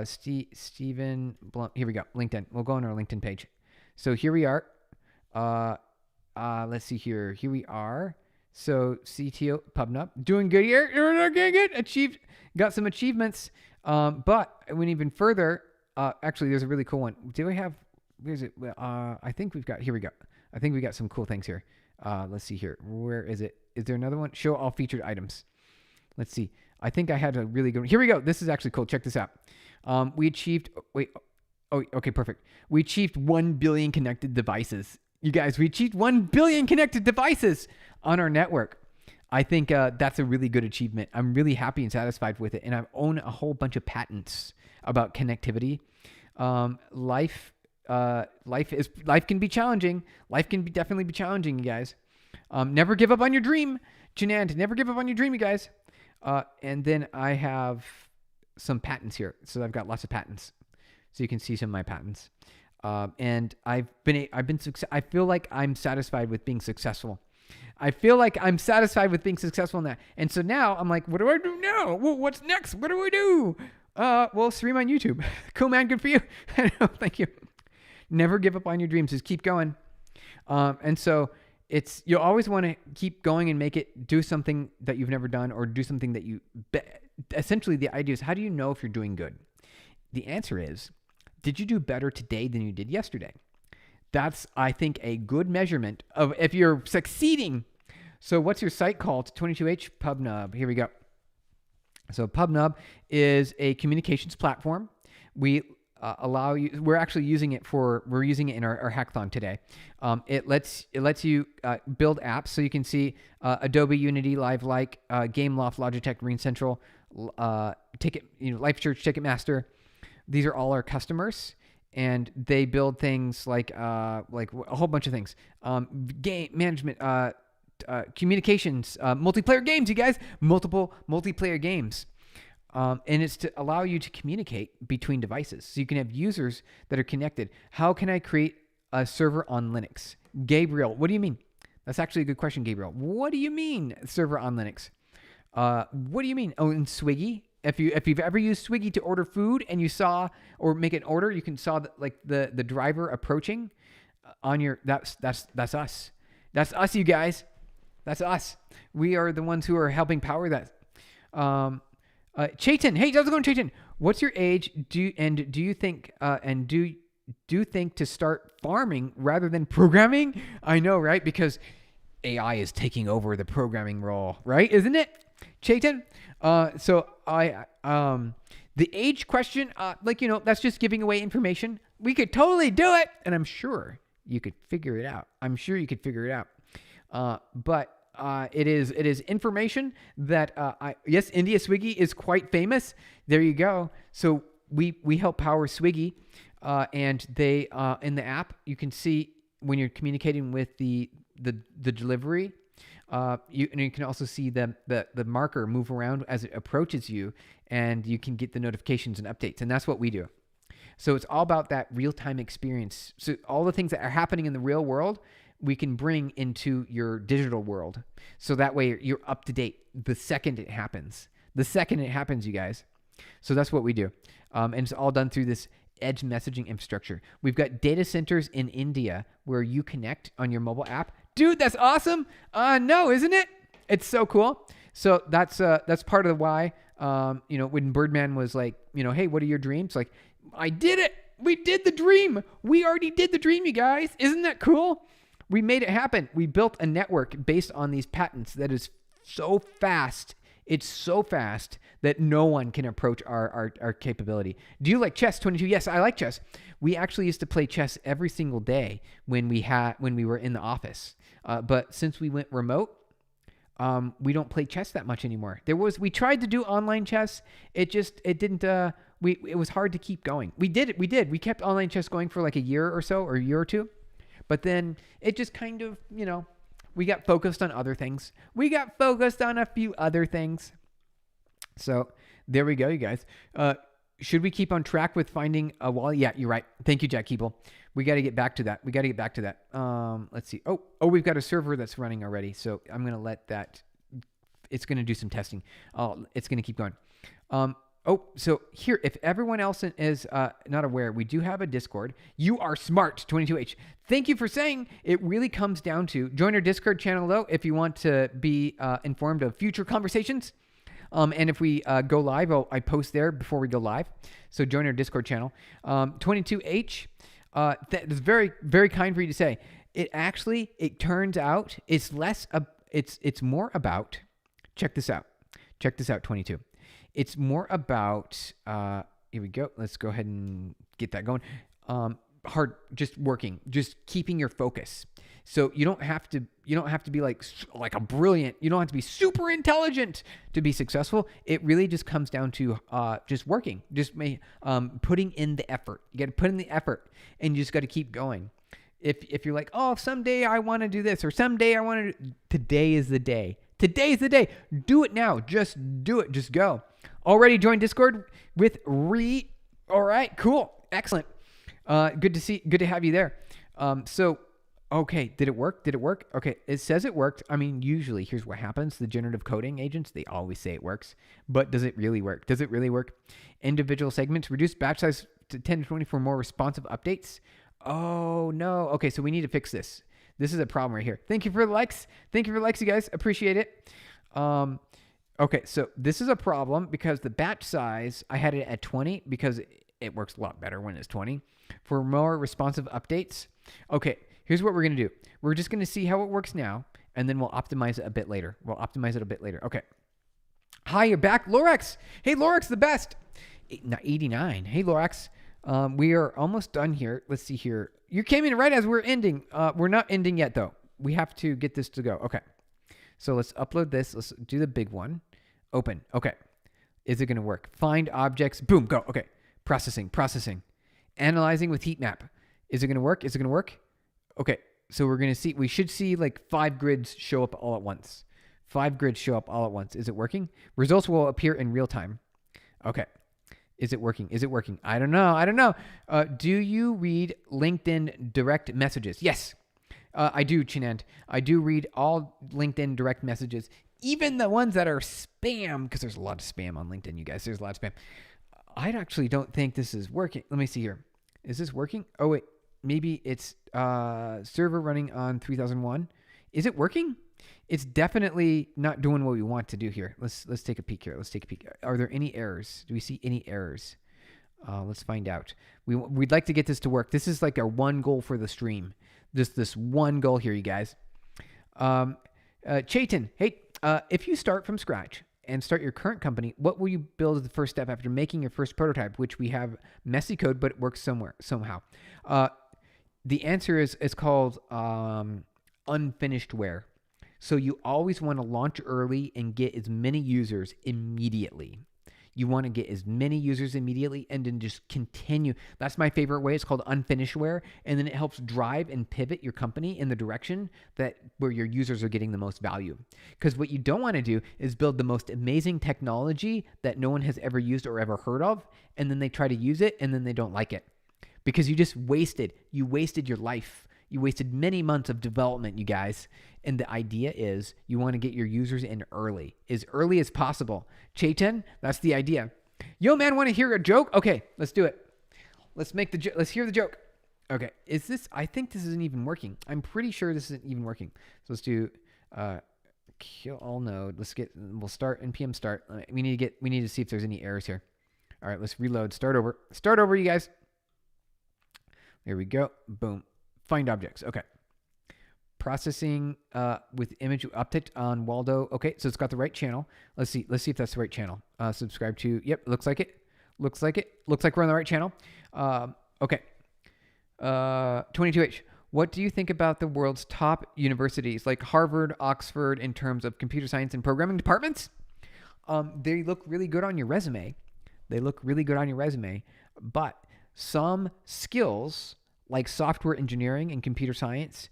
Stephen Blum. Here we go. LinkedIn. We'll go on our LinkedIn page. So here we are. Let's see here. Here we are. So CTO PubNub doing good here. Okay, good. Got some achievements. But I went even further. Actually, there's a really cool one. Do I have? Where is it? I think we've got. Here we go. I think we got some cool things here. Let's see here. Where is it? Is there another one? Show all featured items. Let's see. I think I had a really good one. Here we go. This is actually cool. Check this out. We achieved. Wait. Oh, okay, perfect. We achieved 1 billion connected devices. You guys, we achieved 1 billion connected devices on our network. I think that's a really good achievement. I'm really happy and satisfied with it. And I own a whole bunch of patents about connectivity. Life can be challenging. Life can definitely be challenging, you guys. Never give up on your dream, Janand. Never give up on your dream, you guys. And then I have some patents here. So I've got lots of patents. So you can see some of my patents. And I feel like I'm satisfied with being successful. in that. And so now I'm like, what do I do now? Well, what's next? What do I do? Well, stream on YouTube. Cool, man. Good for you. Thank you. Never give up on your dreams. Just keep going. And so you always want to keep going and do something that you've never done, or do something that essentially the idea is, how do you know if you're doing good? The answer is, did you do better today than you did yesterday? That's, I think, a good measurement of if you're succeeding. So what's your site called? 22H PubNub. Here we go. So PubNub is a communications platform. We we're actually using it in our hackathon today. It lets you build apps. So you can see Adobe Unity, LiveLike, GameLoft, Logitech, RingCentral, Life Church, Ticketmaster. These are all our customers, and they build things like a whole bunch of things. Game management, communications, multiplayer games, you guys, multiple multiplayer games. And it's to allow you to communicate between devices. So you can have users that are connected. How can I create a server on Linux? Gabriel, what do you mean? That's actually a good question, Gabriel. What do you mean server on Linux? What do you mean? Oh, in Swiggy? If you've ever used Swiggy to order food and you saw or make an order, you can saw the driver approaching on your that's us. That's us, you guys. That's us. We are the ones who are helping power that. Chaitan, hey, how's it going, Chaitan? What's your age? Do you think to start farming rather than programming? I know, right? Because AI is taking over the programming role, right? Isn't it, Chaitan? So the age question, that's just giving away information. We could totally do it, and I'm sure you could figure it out. But it is information that yes, India Swiggy is quite famous. There you go. So we help power Swiggy, and they in the app you can see when you're communicating with the delivery. You can also see the marker move around as it approaches you, and you can get the notifications and updates, and that's what we do. So it's all about that real-time experience. So all the things that are happening in the real world, we can bring into your digital world. So that way you're up to date the second it happens. You guys. So that's what we do. And it's all done through this edge messaging infrastructure. We've got data centers in India where you connect on your mobile app. Dude, that's awesome. No, isn't it? It's so cool. So that's part of the why, when Birdman was like, hey, what are your dreams? Like, I did it. We did the dream. We already did the dream, you guys. Isn't that cool? We made it happen. We built a network based on these patents that is so fast. It's so fast that no one can approach our capability. Do you like chess, 22? Yes, I like chess. We actually used to play chess every single day when we were in the office. But since we went remote, we don't play chess that much anymore. We tried to do online chess. It didn't. It was hard to keep going. We did. We kept online chess going for like a year or so, or a year or two. But then it just kind of, we got focused on other things. We got focused on a few other things. So there we go, you guys. Should we keep on track with finding a wall? Yeah, you're right. Thank you, Jack Keeble. We got to get back to that. Let's see. Oh, we've got a server that's running already. So I'm going to let that, it's going to do some testing. It's going to keep going. So here, if everyone else is not aware, we do have a Discord. You are smart, 22H. Thank you for saying. It really comes down to join our Discord channel, though, if you want to be informed of future conversations. And if we go live, I post there before we go live. So join our Discord channel. 22H, that is very, very kind for you to say. It turns out it's it's more about, check this out, 22. It's more about, here we go. Let's go ahead and get that going. Just working, just keeping your focus. So you don't have to be like a brilliant, you don't have to be super intelligent to be successful. It really just comes down to just working, putting in the effort. You got to put in the effort, and you just got to keep going. If you're like, oh, someday I want to do this, or someday I want to, today is the day. Today's the day. Do it now. Just do it. Just go. Already joined Discord with All right, cool. Excellent. Good to have you there. Okay, did it work? Okay, it says it worked. I mean, usually, here's what happens. The generative coding agents, they always say it works. But does it really work? Individual segments, reduce batch size to 10 to 20 for more responsive updates. Oh, no. Okay, so we need to fix this. This is a problem right here. Thank you for the likes. You guys. Appreciate it. Okay, so this is a problem because the batch size, I had it at 20 because it works a lot better when it's 20. For more responsive updates, okay, here's what we're going to do. We're just going to see how it works now, and then we'll optimize it a bit later. Okay. Hi, you're back. Lorax. Hey, Lorax, the best. 89. Hey, Lorax. We are almost done here. Let's see here. You came in right as we're ending. We're not ending yet, though. We have to get this to go. Okay. So let's upload this. Let's do the big one. Open. Okay. Is it going to work? Find objects. Boom. Go. Okay. Processing. Analyzing with heat map. Is it going to work? Okay. So we should see like 5 grids show up all at once. Is it working? Results will appear in real time. Okay. Is it working? Is it working? I don't know. I don't know. Do you read LinkedIn direct messages? Yes, I do, Chinand. I do read all LinkedIn direct messages, even the ones that are spam, because there's a lot of spam on LinkedIn, you guys. There's a lot of spam. I actually don't think this is working. Let me see here. Is this working? Oh, wait. Maybe it's server running on 3001. Is it working? It's definitely not doing what we want to do here. Let's take a peek here. Let's take a peek. Are there any errors? Do we see any errors? Let's find out. We'd like to get this to work. This is like our one goal for the stream. This one goal here, you guys. Chaitan, hey, if you start from scratch and start your current company, what will you build as the first step after making your first prototype, which we have messy code, but it works somehow? The answer is called unfinishedware. So you always want to launch early and get as many users immediately. You want to get as many users immediately and then just continue. That's my favorite way. It's called unfinishedware. And then it helps drive and pivot your company in the direction that where your users are getting the most value. Because what you don't want to do is build the most amazing technology that no one has ever used or ever heard of. And then they try to use it and then they don't like it. Because you wasted your life. You wasted many months of development, you guys. And the idea is you want to get your users in early as possible. Chaitan, that's the idea. Yo, man, want to hear a joke? Okay, let's do it. Let's hear the joke. Okay, I think this isn't even working. I'm pretty sure this isn't even working. So let's do kill all node. We'll start npm start. We need to see if there's any errors here. All right, let's reload. Start over, you guys. There we go. Boom. Find objects. Okay. Processing with image update on Waldo. Okay, so it's got the right channel. Let's see if that's the right channel. Subscribe to. Yep, looks like it. Looks like we're on the right channel. Okay. 22H. What do you think about the world's top universities like Harvard, Oxford in terms of computer science and programming departments? They look really good on your resume. But some skills like software engineering and computer science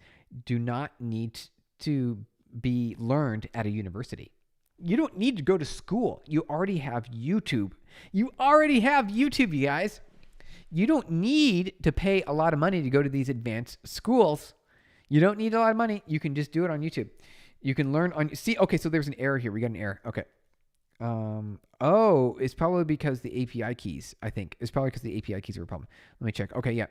do not need to be learned at a university. You don't need to go to school. You already have YouTube. You guys. You don't need to pay a lot of money to go to these advanced schools. You don't need a lot of money. You can just do it on YouTube. You can learn on... See, okay, so there's an error here. We got an error. Okay. It's probably because the API keys, I think. It's probably because the API keys are a problem. Let me check. Okay, yeah.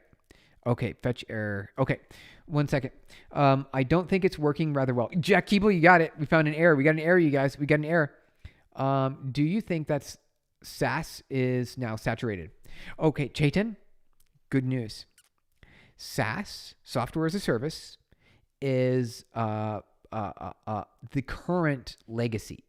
Okay, fetch error. Okay, 1 second. I don't think it's working rather well. Jack Keeble, you got it. We found an error. We got an error, you guys. We got an error. Do you think that SaaS is now saturated? Okay, Chaitan, good news. SaaS, software as a service, is the current legacy.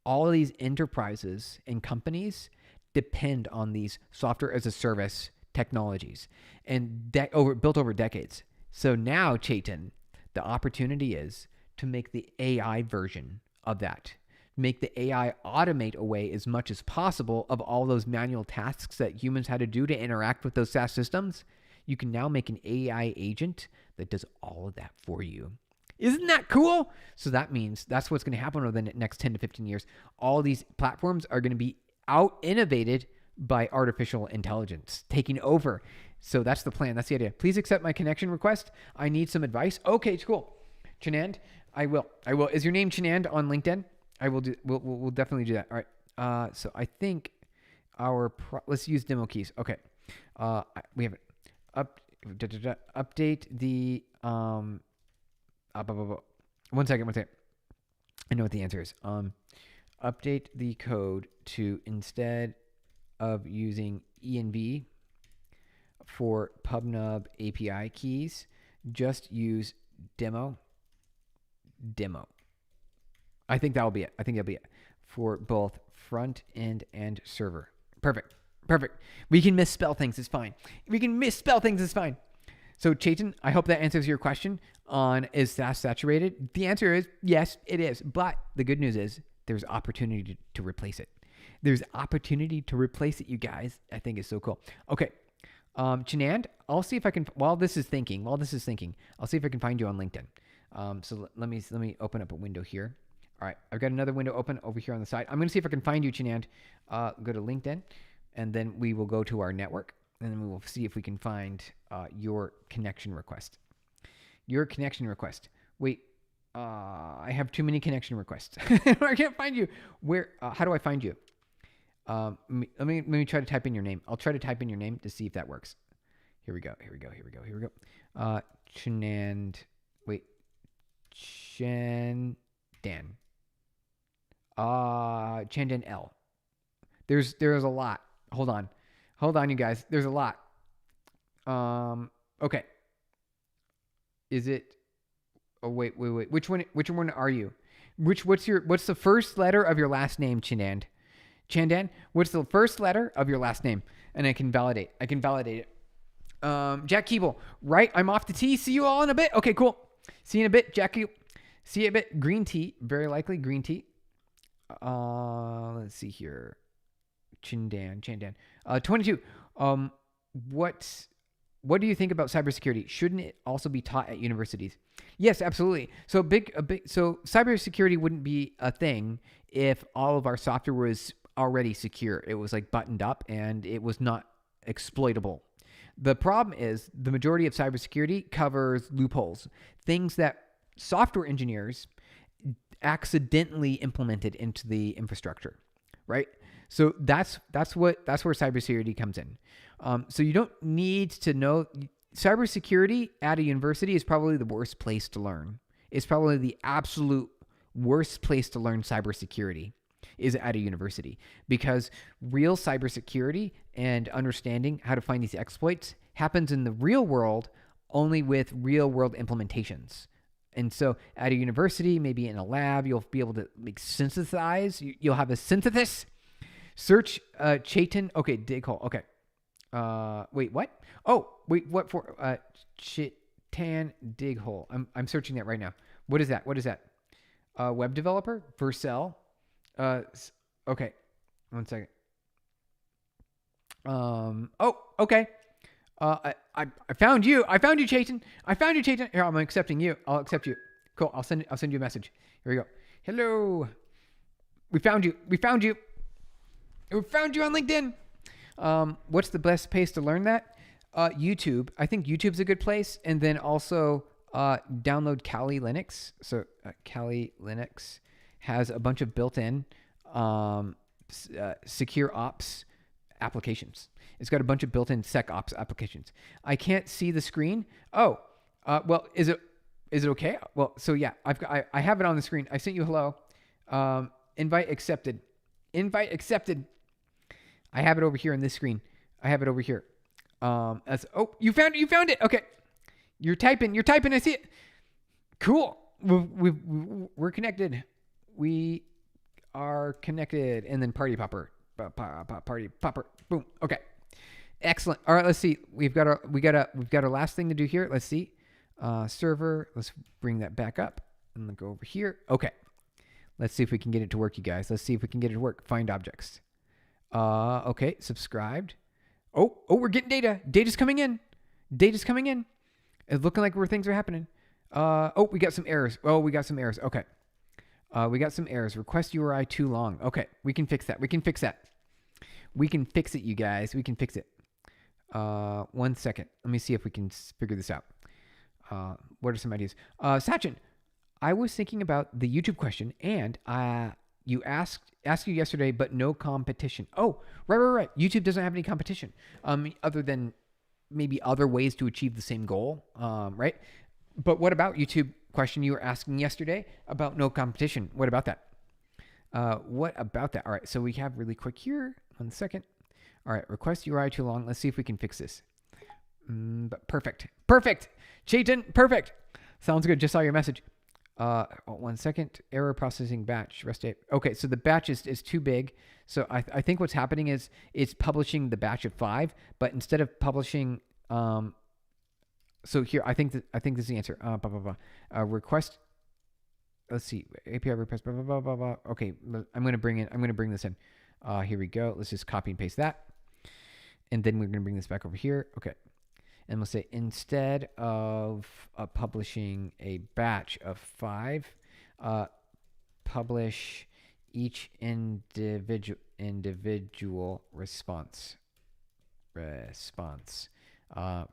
All of these enterprises and companies depend on these software as a service technologies and built over decades. So now, Chaitan, the opportunity is to make the AI version of that. Make the AI automate away as much as possible of all those manual tasks that humans had to do to interact with those SaaS systems. You can now make an AI agent that does all of that for you. Isn't that cool? So that means that's what's going to happen over the next 10 to 15 years. All these platforms are going to be out-innovated by artificial intelligence, taking over. So that's the plan. That's the idea. Please accept my connection request. I need some advice. Okay, it's cool. Chinand, I will. Is your name Chinand on LinkedIn? I will do. We'll definitely do that. All right. So I think let's use demo keys. Okay. We have it. Update the 1 second. I know what the answer is. Update the code to instead of using env for PubNub API keys, just use demo. I think that'll be it. For both front end and server. Perfect. We can misspell things. It's fine. So Chaitan, I hope that answers your question on is SaaS saturated? The answer is yes, it is. But the good news is there's opportunity to replace it. There's opportunity to replace it, you guys. I think it's so cool. Okay. Chinand, I'll see if I can, while this is thinking, I'll see if I can find you on LinkedIn. So let me open up a window here. All right, I've got another window open over here on the side. I'm going to see if I can find you, Chinand. Go to LinkedIn, and then we will go to our network, and then we will see if we can find your connection request. Your connection request. Wait, I have too many connection requests. I can't find you. Where? How do I find you? Let me try to type in your name. I'll try to type in your name to see if that works. Here we go. Chinand. Wait. Chandan. Chandan L. There's a lot. Hold on, you guys. There's a lot. Okay. Is it? Oh wait. Which one are you? What's the first letter of your last name, Chandan? Chandan, what's the first letter of your last name? And I can validate it. Jack Keeble, right? I'm off to tea. See you all in a bit. Okay, cool. See you in a bit, Jackie. See you in a bit. Green tea, very likely green tea. Let's see here. Chandan. 22. What do you think about cybersecurity? Shouldn't it also be taught at universities? Yes, absolutely. So so cybersecurity wouldn't be a thing if all of our software was already secure. It was like buttoned up and it was not exploitable. The problem is the majority of cybersecurity covers loopholes, things that software engineers accidentally implemented into the infrastructure, right? So that's where cybersecurity comes in. So you don't need to know cybersecurity at a university is probably the worst place to learn. It's probably the absolute worst place to learn cybersecurity is at a university, because real cybersecurity and understanding how to find these exploits happens in the real world only with real world implementations. And so at a university, maybe in a lab, you'll be able to synthesize. You'll have a synthesis. Search Chaitan. Okay, dig hole. Okay. Wait, what? Oh, wait, what for? Chaitan dig hole. I'm searching that right now. What is that? Web developer? Vercel? Okay. 1 second. Oh, okay. I found you. Chaitan. Here, I'm accepting you. I'll accept you. Cool. I'll send you a message. Here we go. Hello. We found you. We found you on LinkedIn. What's the best place to learn that? YouTube. I think YouTube's a good place. And then also download Kali Linux. So Kali Linux has a bunch of built-in secure ops applications. It's got a bunch of built-in SecOps applications. I can't see the screen. Oh, well, is it okay? Well, so yeah, I have it on the screen. I sent you hello. Invite accepted. I have it over here on this screen. I have it over here. Oh, you found it. Okay, you're typing. I see it. Cool. We're connected. We are connected. And then party popper. Boom. Okay. Excellent. All right, let's see. We've got our last thing to do here. Let's see. Server. Let's bring that back up and then go over here. Okay. Let's see if we can get it to work, you guys. Let's see if we can get it to work. Find objects. Okay. Subscribed. Oh, we're getting data. Data's coming in. It's looking like where things are happening. We got some errors. Okay. We got some errors. Request URI too long. Okay. We can fix that. We can fix it, you guys. We can fix it. 1 second. Let me see if we can figure this out. What are some ideas? Sachin, I was thinking about the YouTube question, and you asked you yesterday, but no competition. Oh, right. YouTube doesn't have any competition, other than maybe other ways to achieve the same goal, right? But what about YouTube question you were asking yesterday about no competition? What about that? All right, so we have really quick here. 1 second. All right, request URI too long. Let's see if we can fix this. Perfect. Chaitan, perfect. Sounds good. Just saw your message. 1 second. Error processing batch. Rest date. Okay, so the batch is too big. So I think what's happening is it's publishing the batch of 5, but instead of publishing, so here I think this is the answer. Request. Let's see. API request. Blah blah blah blah. Okay, I'm gonna bring this in. Here we go. Let's just copy and paste that, and then we're gonna bring this back over here. Okay. And we'll say instead of publishing a batch of 5, publish each individual response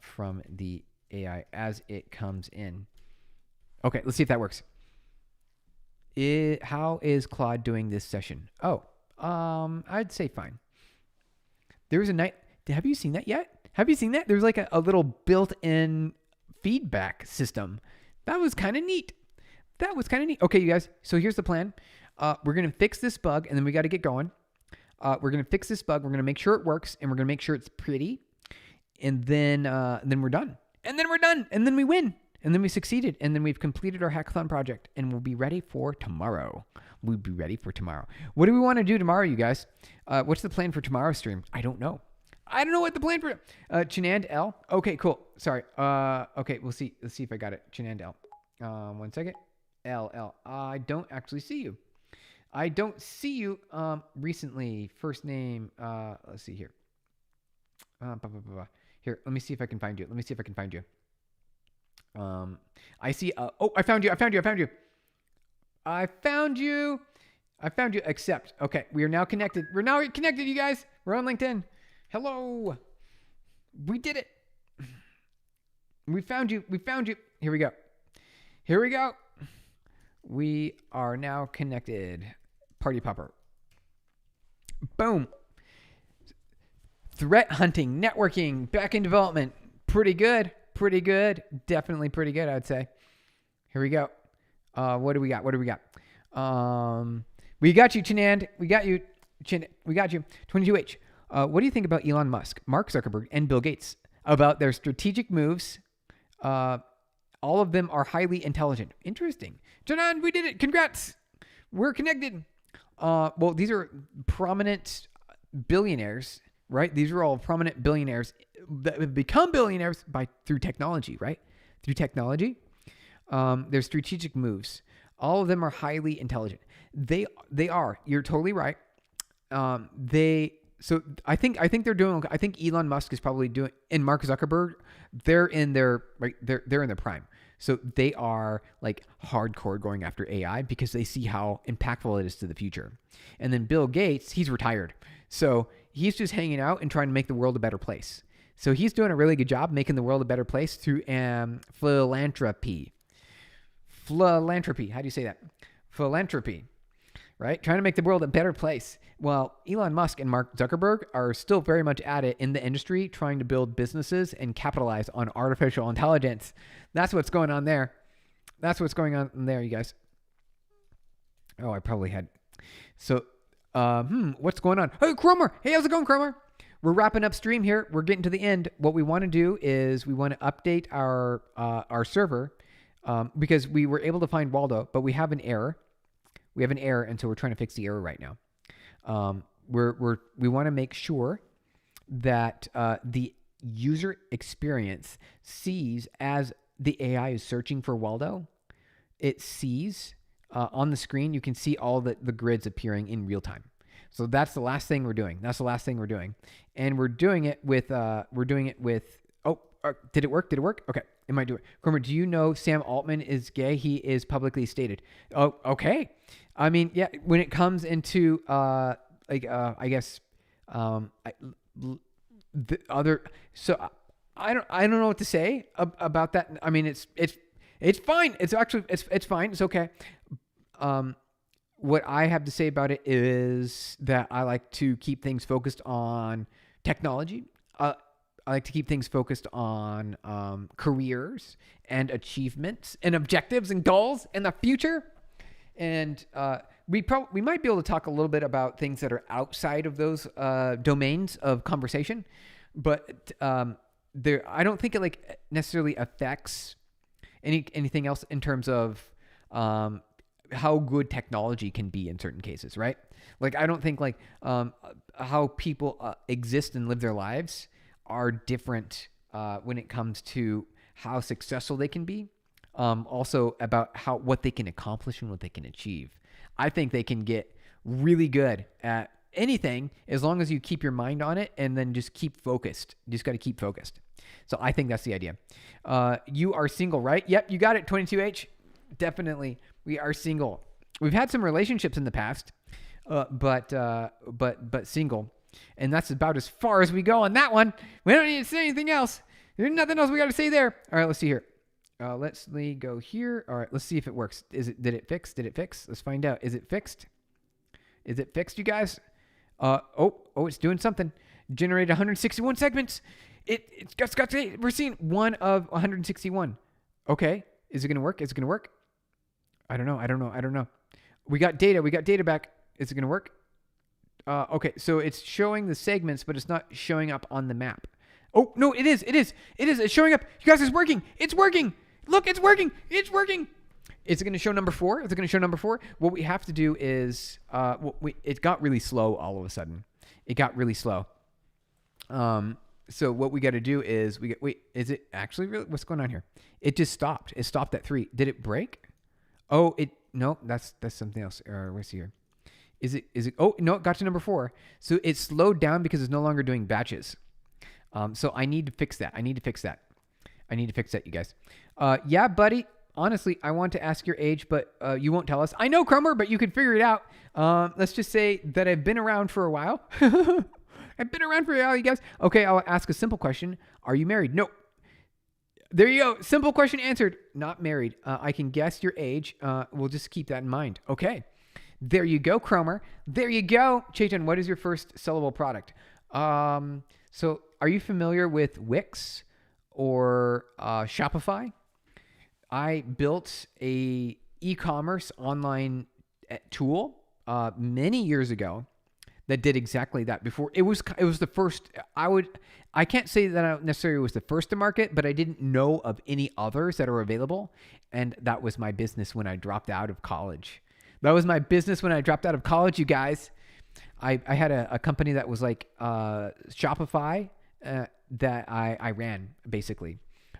from the AI as it comes in. Okay, let's see if that works. How is Claude doing this session? Oh, I'd say fine. There was a night. Have you seen that yet? Have you seen that? There's like a little built-in feedback system. That was kind of neat. Okay, you guys. So here's the plan. We're gonna fix this bug, and then we got to get going. We're gonna fix this bug. We're gonna make sure it works, and we're gonna make sure it's pretty, and then we're done. And then we win. And then we succeeded, and then we've completed our hackathon project, and we'll be ready for tomorrow. What do we want to do tomorrow, you guys? What's the plan for tomorrow's stream? I don't know. What the plan for Chinand L. Okay, cool. Sorry. Okay, we'll see. Let's see if I got it. Chinand L. 1 second. L. I don't actually see you. Recently. First name. Let's see here. Here, let me see if I can find you. I see. I found you. Accept. Okay, we are now connected. You guys. We're on LinkedIn. Hello. We did it. We found you. Here we go. We are now connected. Party popper. Boom. Threat hunting, networking, backend development. Pretty good. Definitely pretty good, I'd say. Here we go. What do we got? We got you, Chinand. We got you. 22H. What do you think about Elon Musk, Mark Zuckerberg, and Bill Gates? About their strategic moves? All of them are highly intelligent. Interesting. Chinand, we did it. Congrats. We're connected. Well, these are prominent billionaires, right? These are all prominent billionaires that have become billionaires through technology, right? Through technology. Their strategic moves. All of them are highly intelligent. They are. You're totally right. So I think they're doing. I think Elon Musk is probably doing, and Mark Zuckerberg, they're in their prime. So they are like hardcore going after AI because they see how impactful it is to the future. And then Bill Gates, he's retired. So he's just hanging out and trying to make the world a better place. So he's doing a really good job making the world a better place through philanthropy. How do you say that? Philanthropy, right? Trying to make the world a better place. Well, Elon Musk and Mark Zuckerberg are still very much at it in the industry, trying to build businesses and capitalize on artificial intelligence. That's what's going on there. You guys. Oh, I probably had. So, what's going on? Hey, Cromer. Hey, how's it going, Cromer? We're wrapping up stream here. We're getting to the end. What we want to do is we want to update our server because we were able to find Waldo, but we have an error. And so we're trying to fix the error right now. We want to make sure that the user experience sees as the AI is searching for Waldo. It sees on the screen. You can see all the grids appearing in real time. So that's the last thing we're doing. And we're doing it with. Did it work? Okay. It might do it. Cromer, do you know Sam Altman is gay? He is publicly stated. Oh, okay. I mean, yeah, when it comes into, I guess, the other, so I don't know what to say about that. I mean, it's fine. It's fine. It's okay. What I have to say about it is that I like to keep things focused on technology. I like to keep things focused on careers and achievements and objectives and goals in the future. And we might be able to talk a little bit about things that are outside of those domains of conversation, but I don't think it like necessarily affects anything else in terms of how good technology can be in certain cases, right? Like I don't think like how people exist and live their lives are different when it comes to how successful they can be. Also about what they can accomplish and what they can achieve. I think they can get really good at anything as long as you keep your mind on it and then just keep focused. You just got to keep focused. So I think that's the idea. You are single, right? Yep, you got it, 22H. Definitely, we are single. We've had some relationships in the past, but single, and that's about as far as we go on that one. We don't need to say anything else. There's nothing else we got to say there. All right, let's see here. Let's go here. All right, let's see if it works. Did it fix? Did it fix? Let's find out. Is it fixed? Is it fixed, you guys? It's doing something. Generate 161 segments. It's got to, we're seeing 1 of 161. Okay. Is it going to work? Is it going to work? I don't know. We got data back. Is it going to work? Okay. So it's showing the segments, but it's not showing up on the map. Oh, no, it is. It's showing up. You guys, it's working. It's working. Look, it's working. It's working. Is it going to show number 4? Is it going to show number 4? What we have to do is, it got really slow all of a sudden. It got really slow. So what we got to do is is it actually really, what's going on here? It just stopped. It stopped at 3. Did it break? Oh, no, that's something else. Where's here? Is it, oh, no, it got to number 4. So it slowed down because it's no longer doing batches. So I need to fix that. I need to fix that, you guys. Yeah, buddy. Honestly, I want to ask your age, but you won't tell us. I know, Cromer, but you can figure it out. Let's just say that I've been around for a while. I've been around for a while, you guys. Okay, I'll ask a simple question. Are you married? No. There you go. Simple question answered. Not married. I can guess your age. We'll just keep that in mind. Okay. There you go, Cromer. There you go. Chaitan, what is your first sellable product? So are you familiar with Wix or Shopify? I built a e-commerce online tool many years ago that did exactly that. Before it was the first. I can't say that I necessarily was the first to market, but I didn't know of any others that are available, and that was my business when I dropped out of college. You guys. I had a company that was like Shopify that I ran basically.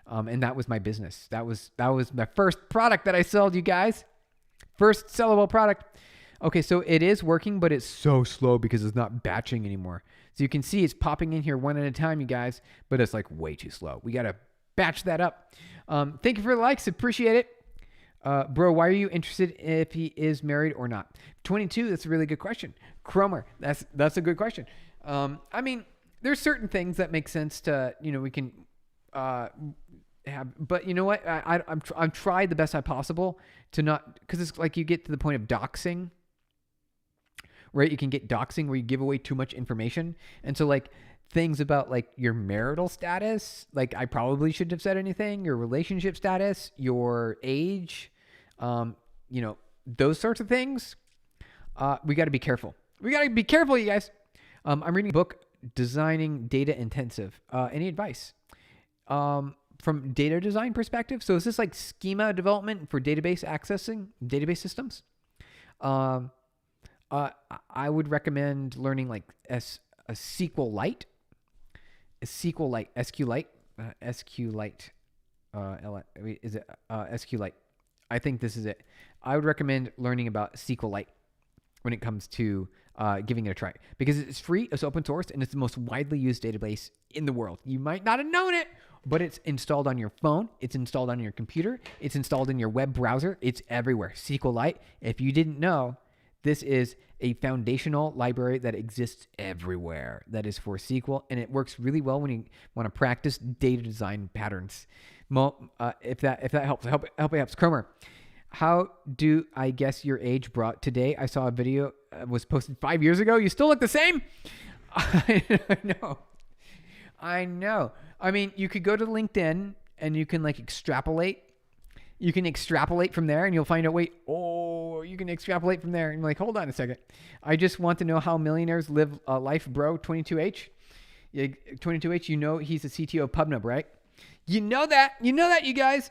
And that was my business. That was my first product that I sold, you guys. First sellable product. Okay, so it is working, but it's so slow because it's not batching anymore. So you can see it's popping in here one at a time, you guys, but it's like way too slow. We got to batch that up. Thank you for the likes. Appreciate it. Bro, why are you interested if he is married or not? 22, that's a really good question. Cromer, that's a good question. I mean, there's certain things that make sense to, we can but you know what? I've tried the best I possible to not, because it's like you get to the point of doxing, right? You can get doxing where you give away too much information. And so like things about like your marital status, like I probably shouldn't have said anything, your relationship status, your age, those sorts of things. We got to be careful. You guys. I'm reading a book, Designing Data Intensive. Any advice? From data design perspective. So is this like schema development for database accessing, database systems? I would recommend learning like a SQLite, SQLite. Is it SQLite? I think this is it. I would recommend learning about SQLite when it comes to giving it a try, because it's free, it's open source, and it's the most widely used database in the world. You might not have known it, but it's installed on your phone, it's installed on your computer, it's installed in your web browser, it's everywhere. SQLite, if you didn't know, this is a foundational library that exists everywhere that is for SQL, and it works really well when you want to practice data design patterns. If that helps, I hope it helps. Cromer, how do I guess your age, bro? Today I saw a video was posted 5 years ago. You still look the same. I know. I mean, you could go to LinkedIn and you can like extrapolate. You can extrapolate from there and you'll find out, you can extrapolate from there. And you're like, hold on a second. I just want to know how millionaires live life, bro. 22H. 22H, he's the CTO of PubNub, right? You know that, you guys.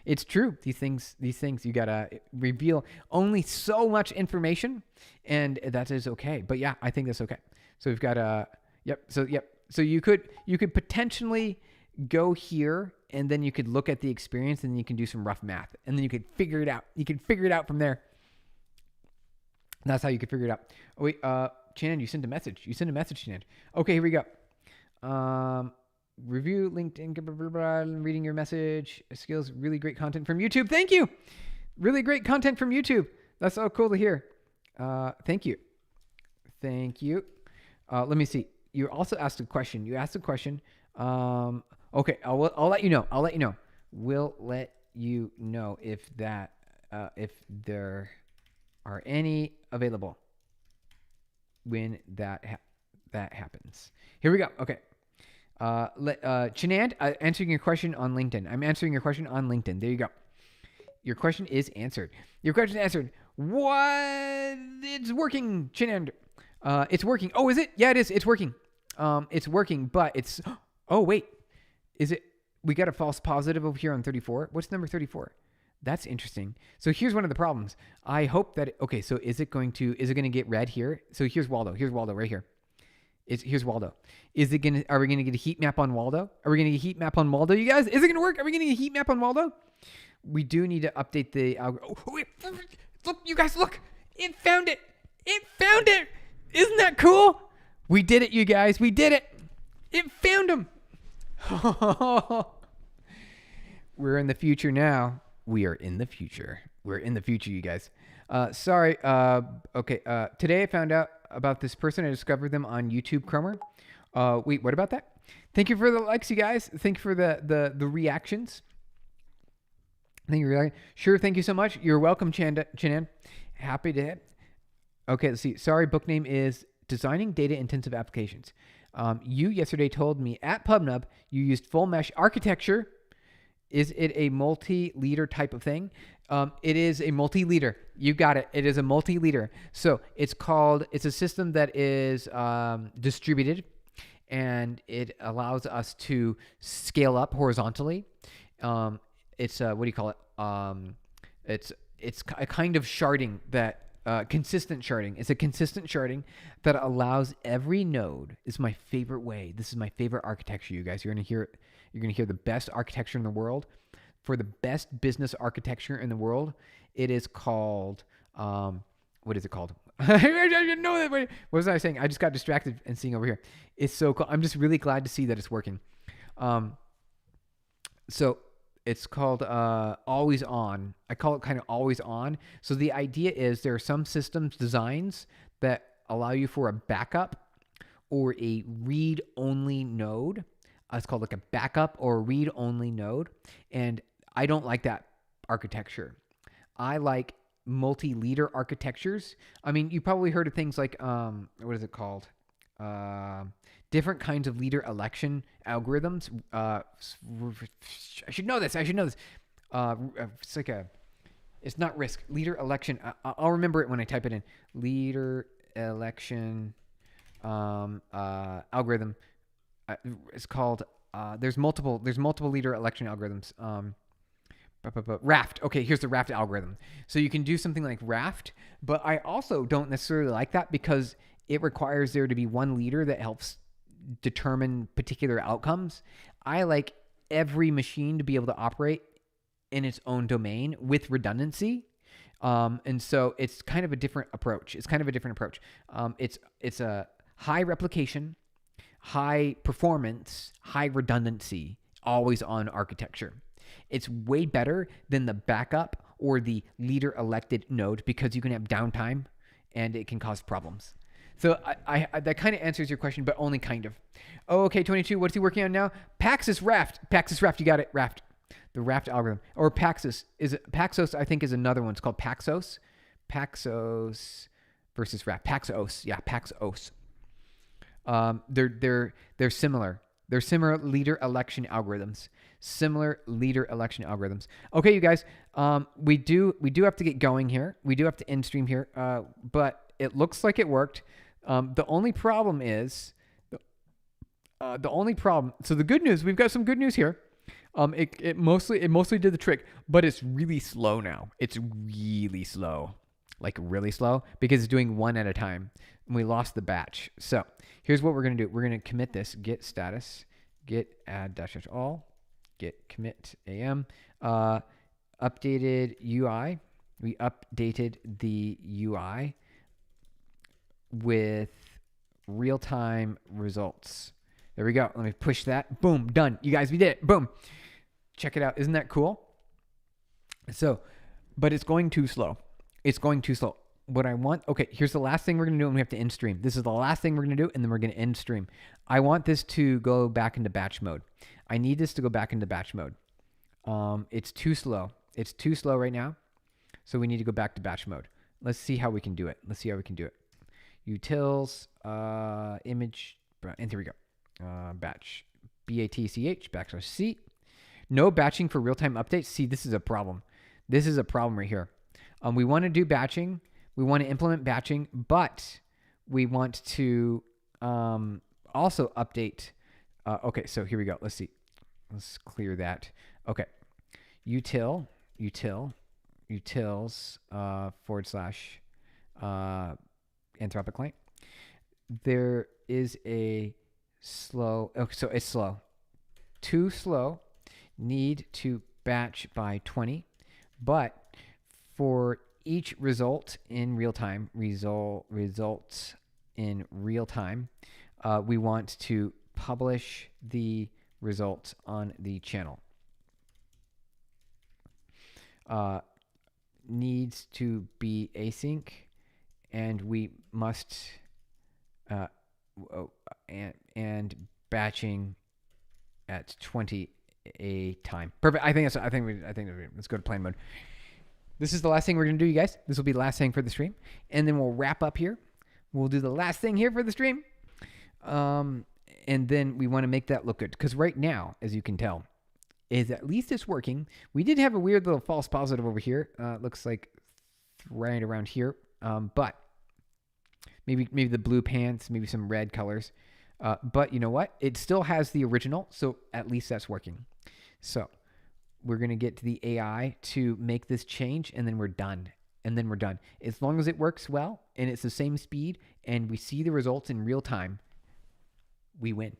It's true. These things, you got to reveal only so much information, and that is okay. But yeah, I think that's okay. So we've got So you could potentially go here, and then you could look at the experience, and then you can do some rough math, and then you could figure it out. You can figure it out from there. That's how you could figure it out. Oh wait, Shannon, you sent a message. Shannon. Okay, here we go. Review LinkedIn, blah, blah, blah, reading your message. Skills, really great content from YouTube. Thank you. Really great content from YouTube. That's so cool to hear. Thank you. Thank you. Let me see. You also asked a question. You asked a question. Okay, I'll let you know. I'll let you know. We'll let you know if that if there are any available when that happens. Here we go. Okay. Chinand, answering your question on LinkedIn. I'm answering your question on LinkedIn. There you go. Your question is answered. Your question is answered. What? It's working, Chinand. It's working. Oh, is it? Yeah, it is. It's working. It's working, but it's. Oh, wait. Is it? We got a false positive over here on 34. What's number 34? That's interesting. So here's one of the problems. I hope that. Okay, so is it going to get red here? So here's Waldo. Here's Waldo right here. Here's Waldo. Are we gonna get a heat map on Waldo? Are we gonna get a heat map on Waldo, you guys? Is it gonna work? Are we gonna get a heat map on Waldo? We do need to update the algorithm. Oh, wait. Look, you guys, look. It found it. It found it. Isn't that cool? We did it, you guys. We did it. It found him. We're in the future now. We are in the future. We're in the future, you guys. Sorry. Okay. Today I found out about this person. I discovered them on YouTube Chromer. Wait, what about that? Thank you for the likes, you guys. Thank you for the reactions. Thank you. Sure. Thank you so much. You're welcome, Chanan. Happy to hit. Okay. Let's see. Sorry. Book name is Designing Data Intensive Applications. You yesterday told me at PubNub you used full mesh architecture. Is it a multi-leader type of thing? It is a multi-leader. You got it. It is a multi-leader. So it's a system that is distributed, and it allows us to scale up horizontally. It's what do you call it? It's a kind of sharding that consistent sharding. It's a consistent sharding that allows every node. This is my favorite way. This is my favorite architecture, you guys. You're gonna hear the best architecture in the world. For the best business architecture in the world, it is called what is it called? I didn't know that. What was I saying? I just got distracted and seeing over here. It's so cool. I'm just really glad to see that it's working. So it's called always on. I call it kind of always on. So the idea is there are some systems designs that allow you for a backup or a read-only node. It's called like a backup or a read-only node. And I don't like that architecture. I like multi-leader architectures. I mean, you probably heard of things like, what is it called? Different kinds of leader election algorithms. I should know this. It's like it's not risk. Leader election. I'll remember it when I type it in. Leader election algorithm. It's called. There's multiple leader election algorithms. Raft. Okay, here's the Raft algorithm. So you can do something like Raft, but I also don't necessarily like that because it requires there to be one leader that helps determine particular outcomes. I like every machine to be able to operate in its own domain with redundancy. And so it's kind of a different approach. It's a high replication, high performance, high redundancy, always on architecture. It's way better than the backup or the leader elected node because you can have downtime and it can cause problems. So I that kind of answers your question, but only kind of. Oh, okay, 22. What's he working on now? Paxos Raft. You got it. Raft. The Raft algorithm. Or Paxos. Paxos, I think, is another one. It's called Paxos. Paxos versus Raft. Paxos. Yeah, Paxos. They're similar. They're similar leader election algorithms. Okay, you guys. We do have to get going here. We do have to end stream here. But it looks like it worked. The only problem is, so the good news, we've got some good news here. It mostly did the trick, but it's really slow now. It's really slow, like really slow, because it's doing one at a time. And we lost the batch. So here's what we're going to do. We're going to commit this, git status, git add dash all, git commit am, updated UI. We updated the UI with real-time results. There we go. Let me push that. Boom, done. You guys, we did it. Boom. Check it out. Isn't that cool? So, but it's going too slow. It's going too slow. What I want, okay, here's the last thing we're going to do, and we have to end stream. This is the last thing we're going to do, and then we're going to end stream. I want this to go back into batch mode. I need this to go back into batch mode. It's too slow. It's too slow right now, so we need to go back to batch mode. Let's see how we can do it. Let's see how we can do it. Utils, image, and here we go. Batch, BATCH, \C. No batching for real-time updates. See, this is a problem. This is a problem right here. We want to do batching. We want to implement batching, but we want to also update. Okay, so here we go. Let's see. Let's clear that. Okay. Utils, / Anthropic client. There is a slow. Okay, so it's slow. Too slow. Need to batch by 20, but for each result in real time, results in real time, we want to publish the results on the channel. Needs to be async, and we must and batching at 20 a time. Perfect. I think let's go to plan mode. This is the last thing we're going to do, you guys. This will be the last thing for the stream. And then we'll wrap up here. We'll do the last thing here for the stream. And then we want to make that look good. Because right now, as you can tell, is at least it's working. We did have a weird little false positive over here. Looks like right around here. But maybe the blue pants, maybe some red colors. But you know what? It still has the original. So at least that's working. So we're going to get to the AI to make this change, and then we're done. And then we're done. As long as it works well, and it's the same speed, and we see the results in real time, we win.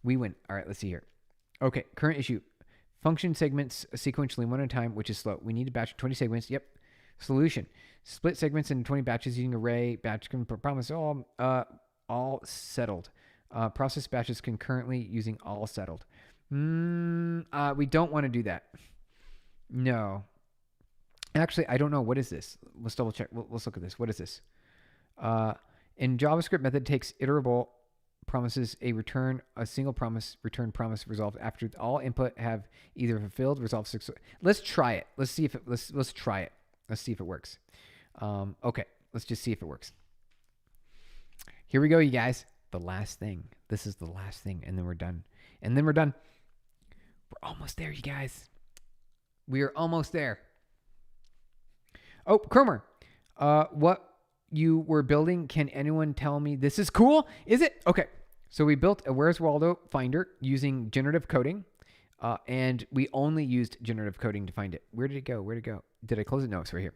We win. All right, let's see here. Okay, current issue. Function segments sequentially one at a time, which is slow. We need to batch 20 segments. Yep. Solution. Split segments into 20 batches using array. Batch can promise all settled. Process batches concurrently using all settled. We don't want to do that. No. Actually, I don't know. What is this? Let's double check. Let's look at this. What is this? In JavaScript, method takes iterable promises a single promise, return promise resolved after all input have either fulfilled, resolved. Let's try it. Let's see if it, let's try it. Let's see if it works. Okay. Let's just see if it works. Here we go, you guys. The last thing. This is the last thing, and then we're done. And then we're done. We're almost there, you guys. We are almost there. Oh, Cromer. What you were building, can anyone tell me this is cool? Is it? Okay. So we built a Where's Waldo finder using generative coding. And we only used generative coding to find it. Where did it go? Where'd it go? Did I close it? No, it's right here.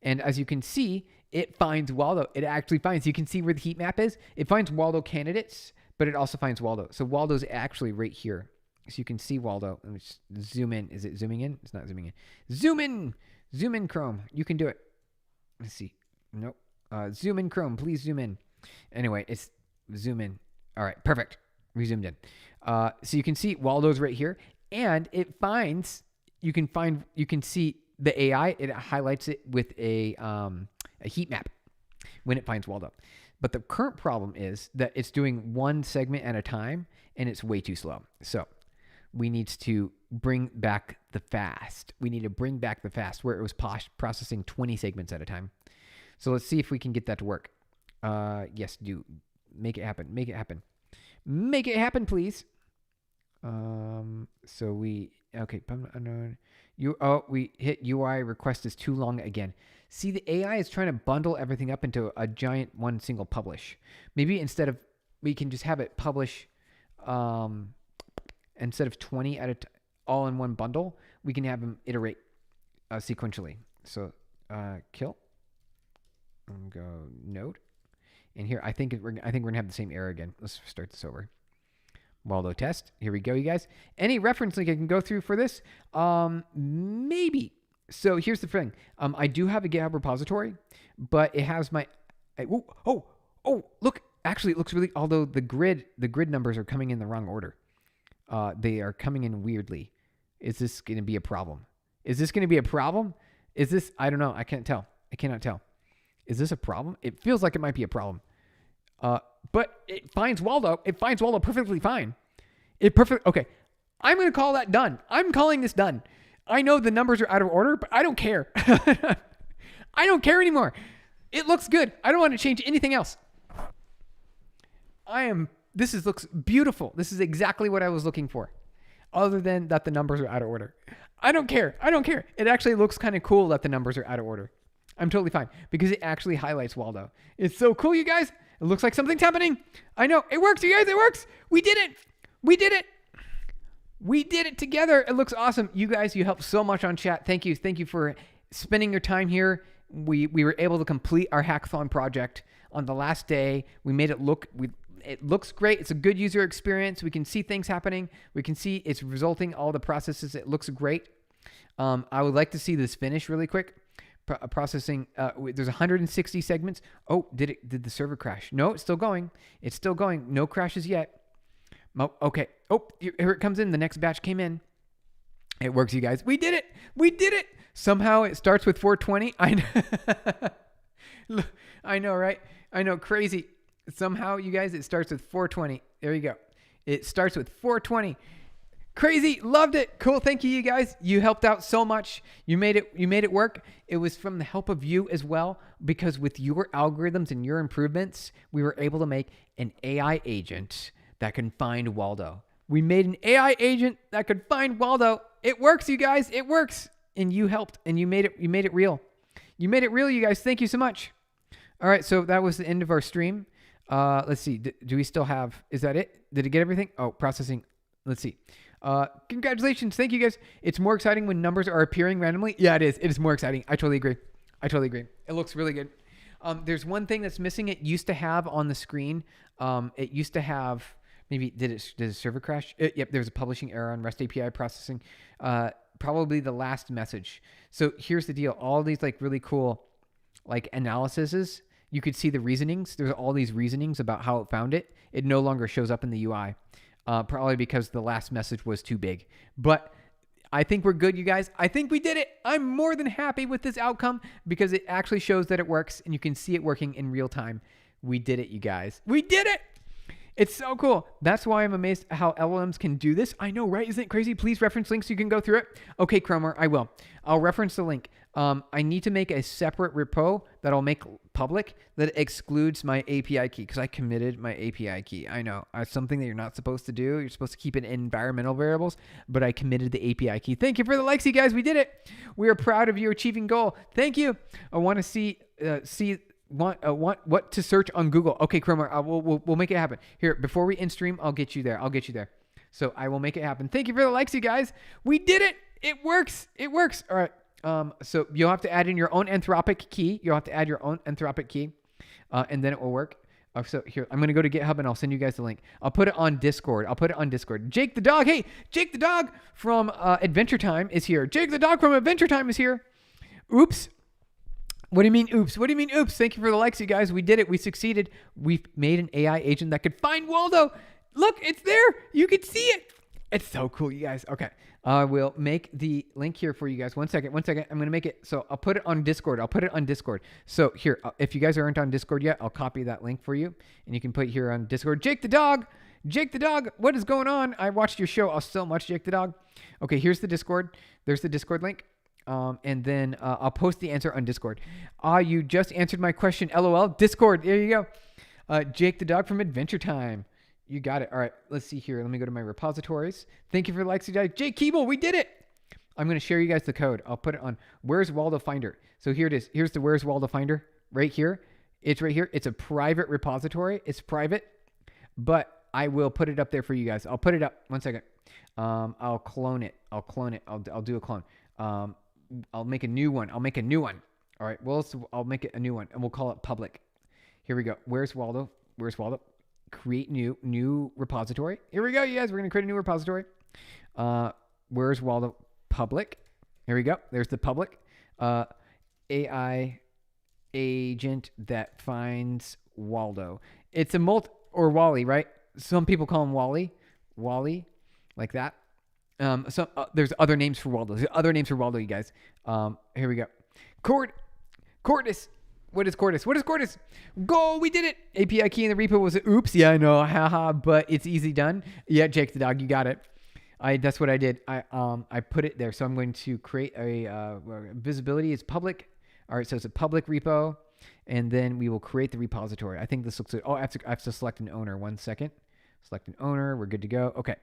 And as you can see, it finds Waldo. It actually finds, you can see where the heat map is. It finds Waldo candidates, but it also finds Waldo. So Waldo's actually right here. So you can see Waldo. Let me just zoom in. Is it zooming in? It's not zooming in. Zoom in. Zoom in, Chrome. You can do it. Let's see. Nope. Zoom in, Chrome. Please zoom in. Anyway, it's zoom in. All right. Perfect. We zoomed in. So you can see Waldo's right here. And it finds, you can see the AI. It highlights it with a heat map when it finds Waldo. But the current problem is that it's doing one segment at a time, and it's way too slow. So we need to bring back the fast. We need to bring back the fast where it was processing 20 segments at a time. So let's see if we can get that to work. Yes, do make it happen. Make it happen. Make it happen, please. So we, okay. We hit UI request is too long again. See, the AI is trying to bundle everything up into a giant one single publish. Maybe instead of, we can just have it publish, instead of 20 all in one bundle, we can have them iterate sequentially. So kill, and go node, and here I think we're gonna have the same error again. Let's start this over. Waldo test. Here we go, you guys. Any reference link I can go through for this? Maybe. So here's the thing. I do have a GitHub repository, but it has my. Oh! Look. Actually, it looks really. Although the grid numbers are coming in the wrong order. They are coming in weirdly. Is this going to be a problem? Is this? I don't know. I can't tell. I cannot tell. Is this a problem? It feels like it might be a problem. But it finds Waldo. It finds Waldo perfectly fine. Okay. I'm going to call that done. I'm calling this done. I know the numbers are out of order, but I don't care. I don't care anymore. It looks good. I don't want to change anything else. This looks beautiful. This is exactly what I was looking for. Other than that the numbers are out of order. I don't care. It actually looks kind of cool that the numbers are out of order. I'm totally fine because it actually highlights Waldo. It's so cool, you guys. It looks like something's happening. I know. It works, you guys. It works. We did it. We did it together. It looks awesome. You guys, you helped so much on chat. Thank you. Thank you for spending your time here. We were able to complete our hackathon project on the last day. We made it look... It looks great. It's a good user experience. We can see things happening. We can see it's resulting all the processes. It looks great. I would like to see this finish really quick. Processing. There's 160 segments. Oh, did the server crash? No, it's still going. It's still going. No crashes yet. Okay. Oh, here it comes in. The next batch came in. It works, you guys. We did it. We did it. Somehow it starts with 420. I know. I know, right? I know. Crazy. Somehow, you guys, it starts with 420. There you go. It starts with 420. Crazy. Loved it. Cool. Thank you, you guys. You helped out so much. You made it work. It was from the help of you as well, because with your algorithms and your improvements, we were able to make an AI agent that can find Waldo. We made an AI agent that could find Waldo. It works, you guys. It works. And you helped, and you made it real. You made it real, you guys. Thank you so much. All right. So that was the end of our stream. Let's see. Do we still have, is that it? Did it get everything? Oh, processing. Let's see. Congratulations. Thank you guys. It's more exciting when numbers are appearing randomly. Yeah, it is. It is more exciting. I totally agree. It looks really good. There's one thing that's missing. It used to have on the screen. It used to have, maybe, did a server crash? Yep. There was a publishing error on REST API processing. Probably the last message. So here's the deal. All these like really cool, like analyses, you could see the reasonings. There's all these reasonings about how it found it. It no longer shows up in the UI, probably because the last message was too big. But I think we're good, you guys. I think we did it. I'm more than happy with this outcome because it actually shows that it works and you can see it working in real time. We did it, you guys. We did it. It's so cool. That's why I'm amazed how LLMs can do this. I know, right? Isn't it crazy? Please reference links so you can go through it. Okay, Cromer, I will. I'll reference the link. I need to make a separate repo that I'll make public that excludes my API key because I committed my API key. I know. It's something that you're not supposed to do. You're supposed to keep it in environmental variables, but I committed the API key. Thank you for the likes, you guys. We did it. We are proud of you achieving goal. Thank you. I want to what to search on Google. Okay, Cromer, we'll make it happen. Here, before we end stream, I'll get you there. So I will make it happen. Thank you for the likes, you guys. We did it. It works. All right. So you'll have to add in your own Anthropic key. And then it will work. So here, I'm going to go to GitHub and I'll send you guys the link. I'll put it on Discord. Jake the dog. Hey, Jake the dog from Adventure Time is here. Oops. What do you mean, oops? Thank you for the likes, you guys. We did it. We succeeded. We've made an AI agent that could find Waldo. Look, it's there. You can see it. It's so cool, you guys. Okay. I will make the link here for you guys. One second. I'm going to make it. So I'll put it on Discord. So here, if you guys aren't on Discord yet, I'll copy that link for you. And you can put it here on Discord. Jake the dog. What is going on? I watched your show so much, Jake the dog. Okay, here's the Discord. There's the Discord link. And then I'll post the answer on Discord. You just answered my question. LOL. Discord. There you go. Jake the dog from Adventure Time. You got it. All right. Let's see here. Let me go to my repositories. Thank you for the likes. Jake Keeble. We did it. I'm going to share you guys the code. I'll put it on Where's Waldo Finder. So here it is. Here's the Where's Waldo Finder right here. It's right here. It's a private repository. It's private, but I will put it up there for you guys. I'll put it up. 1 second. I'll clone it. I'll do a clone. I'll make a new one. All right. Well, I'll make it a new one and we'll call it public. Here we go. Where's Waldo? Create new repository. Here we go, you guys. We're going to create a new repository. Where's Waldo? Public. Here we go. There's the public. AI agent that finds Waldo. It's a or Wally, right? Some people call him Wally, like that. There's other names for Waldo. You guys. Here we go. Cordis. What is Cordis? What is Cordis? Go, we did it. API key in the repo was oops. Yeah, I know, haha, but it's easy done. Yeah, Jake the dog, you got it. That's what I did. I put it there. So I'm going to create a visibility. It's public. All right, so it's a public repo, and then we will create the repository. I think this looks good. Oh, I have to select an owner. 1 second. Select an owner. We're good to go. Okay.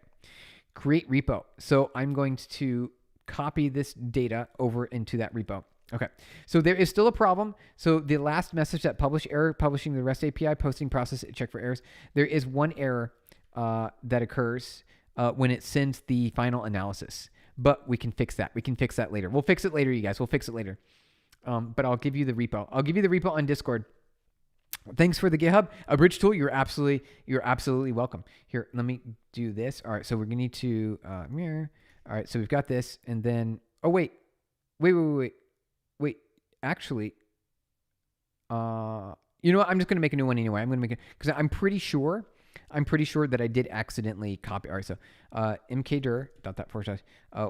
Create repo. So I'm going to copy this data over into that repo. Okay, so there is still a problem. So the last message, that publish error, publishing the REST API, posting process, check for errors. There is one error that occurs when it sends the final analysis, but we can fix that. We can fix that later. We'll fix it later, you guys. We'll fix it later. But I'll give you the repo. I'll give you the repo on Discord. Thanks for the GitHub. A bridge tool, you're absolutely welcome. Here, let me do this. All right, so we're gonna need to mirror. All right, so we've got this, and then wait, actually, you know what? I'm just gonna make a new one anyway. I'm gonna make it because I'm pretty sure that I did accidentally copy. All right, so mkdir.that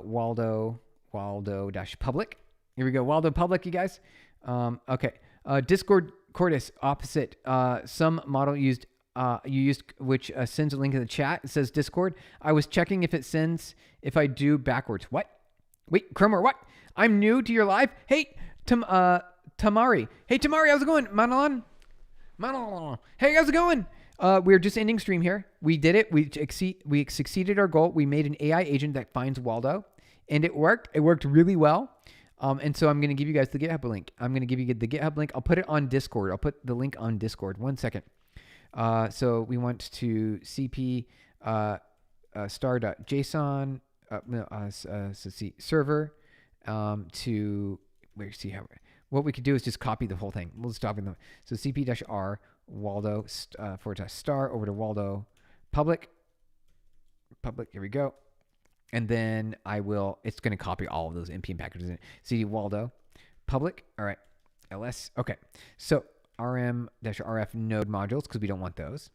Waldo dash public. Here we go, Waldo public, you guys. Okay, Discord Cordis opposite. Some model you used which sends a link in the chat. It says Discord. I was checking if it sends if I do backwards. What? Wait, Cromer, what? I'm new to your live. Hey, Tamari. Hey, Tamari, how's it going? Manon. Hey, how's it going? We're just ending stream here. We did it. We succeeded our goal. We made an AI agent that finds Waldo, and it worked. It worked really well. And so I'm going to give you guys the GitHub link. I'm going to give you the GitHub link. I'll put it on Discord. I'll put the link on Discord. 1 second. So we want to cp star.json server to where see how what we could do is just copy the whole thing. We'll just copy them. So cp-r Waldo /star over to Waldo public. Here we go. And then it's going to copy all of those npm packages in cd Waldo public. All right. ls. Okay. So rm-rf node modules, because we don't want those.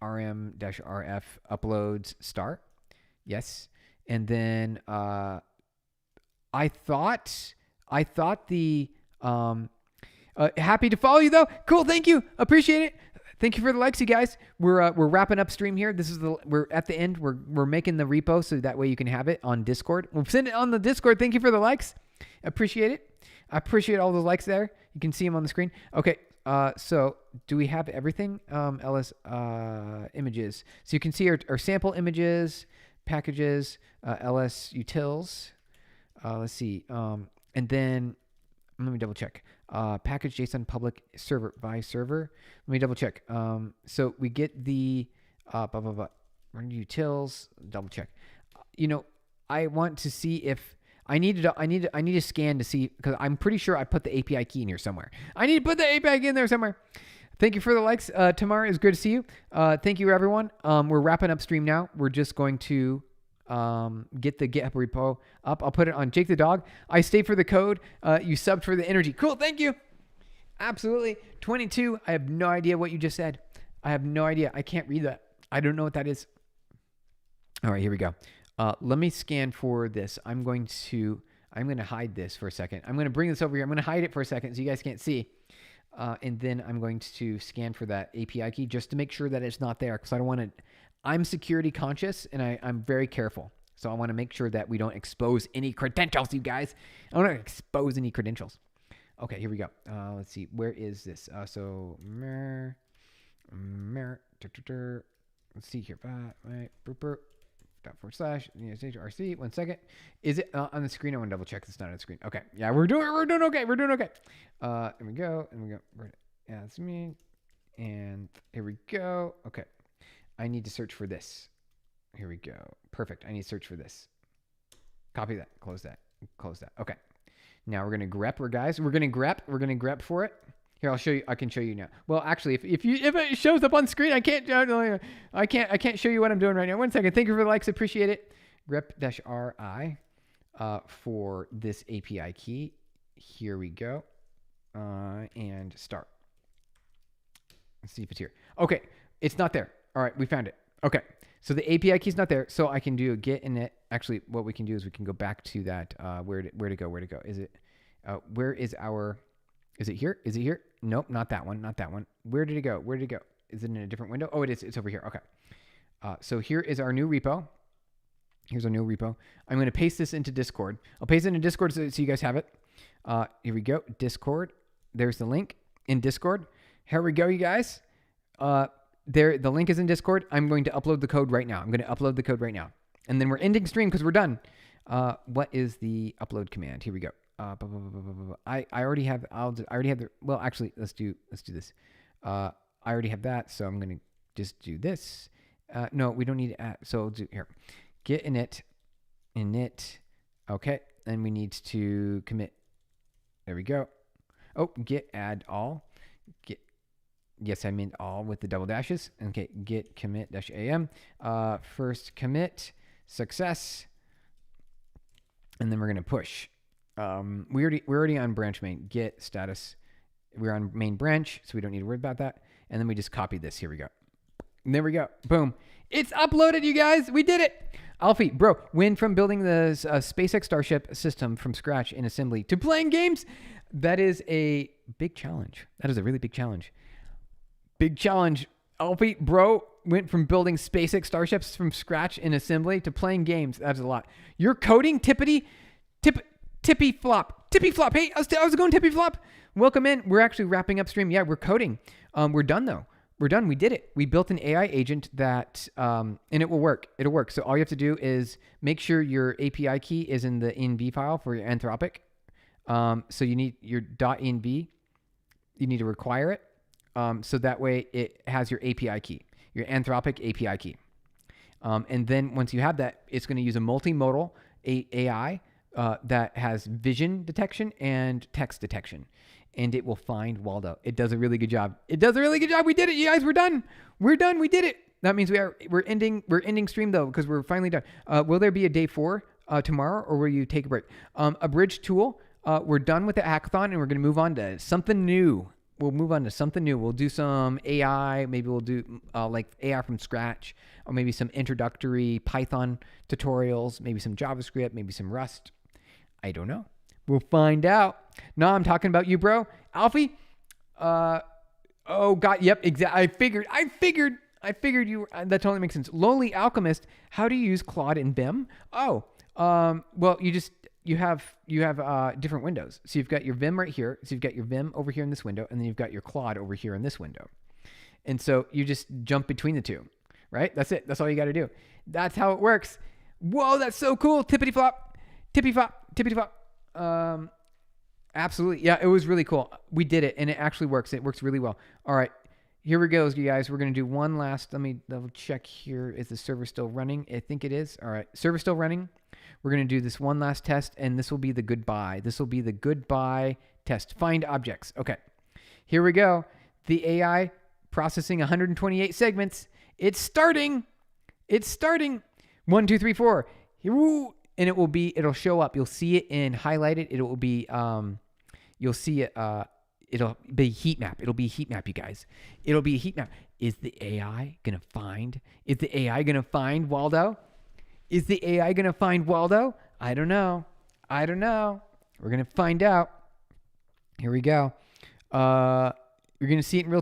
rm-rf uploads star. Yes. And then I thought the happy to follow you though. Cool. Thank you. Appreciate it. Thank you for the likes, you guys. We're wrapping up stream here. We're at the end. We're making the repo so that way you can have it on Discord. We'll send it on the Discord. Thank you for the likes. Appreciate it. I appreciate all those likes there. You can see them on the screen. Okay. So do we have everything? ls images. So you can see our sample images, packages, ls utils. Let's see. And then let me double check. Package JSON public server by server. Let me double check. So we get the run utils. Double check. You know, I want to see if I need to scan to see, because I'm pretty sure I put the API key in here somewhere. I need to put the API key in there somewhere. Thank you for the likes. Tamara, it's good to see you. Thank you, everyone. We're wrapping up stream now. We're just going to get the GitHub repo up. I'll put it on Jake the Dog. I stayed for the code. You subbed for the energy. Cool. Thank you. Absolutely. 22. I have no idea what you just said. I have no idea. I can't read that. I don't know what that is. All right, here we go. Let me scan for this. I'm going to hide this for a second. I'm going to bring this over here. I'm going to hide it for a second so you guys can't see. And then I'm going to scan for that API key just to make sure that it's not there, because I don't want to. I'm security conscious and I'm very careful. So I want to make sure that we don't expose any credentials, you guys. I don't want to expose any credentials. Okay, here we go. Let's see. Where is this? So, let's see here. Right. //rc. 1 second. Is it on the screen? I want to double check. It's not on the screen. Okay. Yeah, we're doing okay. We're doing okay. Here we go. Yeah, that's me. And here we go. Okay. I need to search for this. Here we go. Perfect. I need to search for this. Copy that. Close that. Okay. Now we're going to grep, guys. We're going to grep for it. Here, I'll show you. I can show you now. Well, actually, if it shows up on screen, I can't show you what I'm doing right now. 1 second. Thank you for the likes. Appreciate it. grep-ri for this API key. Here we go. And start. Let's see if it's here. Okay. It's not there. All right, we found it. Okay, so the API key is not there, so I can do a git init. Actually, what we can do is we can go back to that. Where to go? Is it Where is our, is it here? Is it here? Nope, not that one, not that one. Where did it go? Where did it go? Is it in a different window? Oh, it is. It's over here. Okay. So here is our new repo. Here's our new repo. I'm going to paste this into Discord. I'll paste it into Discord so you guys have it. Here we go. Discord. There's the link in Discord. Here we go, you guys. The link is in Discord. I'm going to upload the code right now. I'm going to upload the code right now. And then we're ending stream because we're done. What is the upload command? Here we go. I already have, I already have the, well, actually, let's do this. I already have that. So I'm going to just do this. No, we don't need to add. So I'll do here. Get init. Okay. And we need to commit. There we go. Oh, get add all. Yes, I meant all with the double dashes. Okay. Get commit -am. First commit success. And then we're going to push. We're already on branch main. Get status. We're on main branch, so we don't need to worry about that. And then we just copy this. Here we go. And there we go. Boom. It's uploaded, you guys. We did it. Alfie, bro, went from building the SpaceX Starship system from scratch in assembly to playing games. That is a big challenge. That is a really big challenge. Big challenge. Alfie, bro, went from building SpaceX Starships from scratch in assembly to playing games. That's a lot. You're coding tippy flop. Tippy flop. Hey, how's it going, tippy flop? Welcome in. We're actually wrapping up stream. Yeah, we're coding. We're done though. We're done. We did it. We built an AI agent that, and it will work. It'll work. So all you have to do is make sure your API key is in the env file for your Anthropic. So you need your .env. You need to require it. So that way it has your API key, your Anthropic API key. And then once you have that, it's going to use a multimodal AI that has vision detection and text detection. And it will find Waldo. It does a really good job. We did it, you guys. We're done. We did it. That means we're ending stream though, because we're finally done. Will there be a day 4 tomorrow, or will you take a break? A bridge tool. We're done with the hackathon, and we're going to move on to something new. We'll move on to something new. We'll do some AI. Maybe we'll do like AI from scratch, or maybe some introductory Python tutorials, maybe some JavaScript, maybe some Rust. I don't know. We'll find out. No, I'm talking about you, bro. Alfie? Oh, God. Yep, exactly. I figured you. That totally makes sense. Lowly Alchemist. How do you use Claude in Vim? Oh, well, you have different windows. So you've got your Vim right here. So you've got your Vim over here in this window, and then you've got your Claude over here in this window. And so you just jump between the two, right? That's it. That's all you got to do. That's how it works. Whoa, that's so cool. Tippity flop. Absolutely. Yeah, it was really cool. We did it, and it actually works. It works really well. All right, here we go, you guys. We're going to do one last, let me double check here. Is the server still running? I think it is. All right, server still running. We're going to do this one last test, and this will be the goodbye. This will be the goodbye test. Find objects. Okay, here we go. The AI processing 128 segments. It's starting. 1, 2, 3, 4. Here, and it'll show up. You'll see it in highlighted. It will be, you'll see it, it'll be heat map. It'll be a heat map, you guys. It'll be a heat map. Is the AI going to find Waldo? Is the AI going to find Waldo? I don't know. We're going to find out. Here we go. You're going to see it in real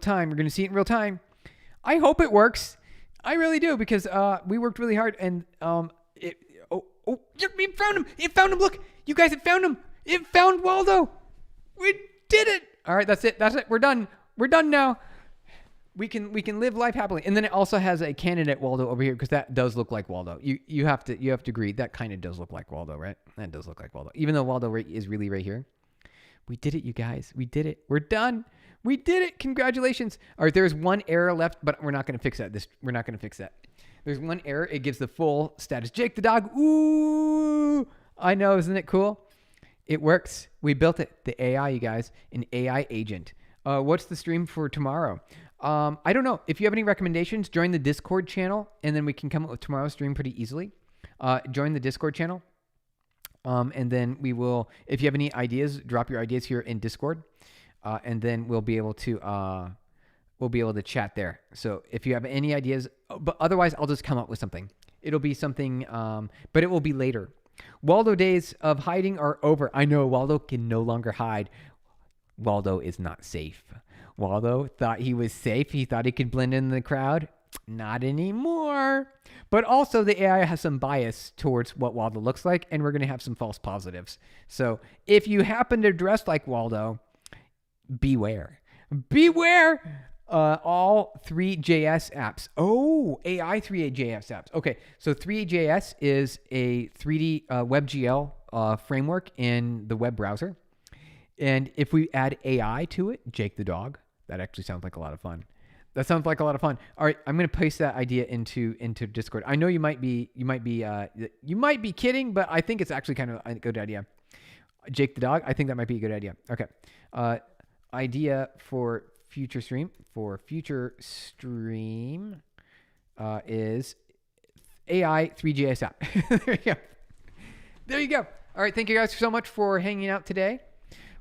time. I hope it works. I really do, because we worked really hard, and Oh, we found him. It found him. Look, you guys, it found him. It found Waldo. We did it. All right, that's it. We're done. We're done now. We can live life happily. And then it also has a candidate Waldo over here, because that does look like Waldo. You have to agree, that kind of does look like Waldo, right? That does look like Waldo. Even though Waldo is really right here. We did it, you guys. We did it. We're done. We did it. Congratulations. All right, there's one error left, but we're not going to fix that. We're not going to fix that. There's one error. It gives the full status. Jake the dog. Ooh, I know. Isn't it cool? It works. We built it. The AI, you guys. An AI agent. What's the stream for tomorrow? I don't know. If you have any recommendations, join the Discord channel, and then we can come up with tomorrow's stream pretty easily. Join the Discord channel. And then we will, if you have any ideas, drop your ideas here in Discord. And then we'll be able to chat there. So if you have any ideas, but otherwise I'll just come up with something. It'll be something, but it will be later. Waldo days of hiding are over. I know Waldo can no longer hide. Waldo is not safe. Waldo thought he was safe. He thought he could blend in the crowd. Not anymore. But also the AI has some bias towards what Waldo looks like, and we're going to have some false positives. So if you happen to dress like Waldo, beware. Beware. All 3JS apps. Oh, AI 3JS apps. Okay, so 3JS is a 3D WebGL framework in the web browser. And if we add AI to it, Jake the dog, that actually sounds like a lot of fun. That sounds like a lot of fun. All right, I'm going to paste that idea into Discord. I know you might be kidding, but I think it's actually kind of a good idea. Jake the dog, I think that might be a good idea. Okay. Idea for future stream is AI 3JS app. There you go. There you go. All right, thank you guys so much for hanging out today.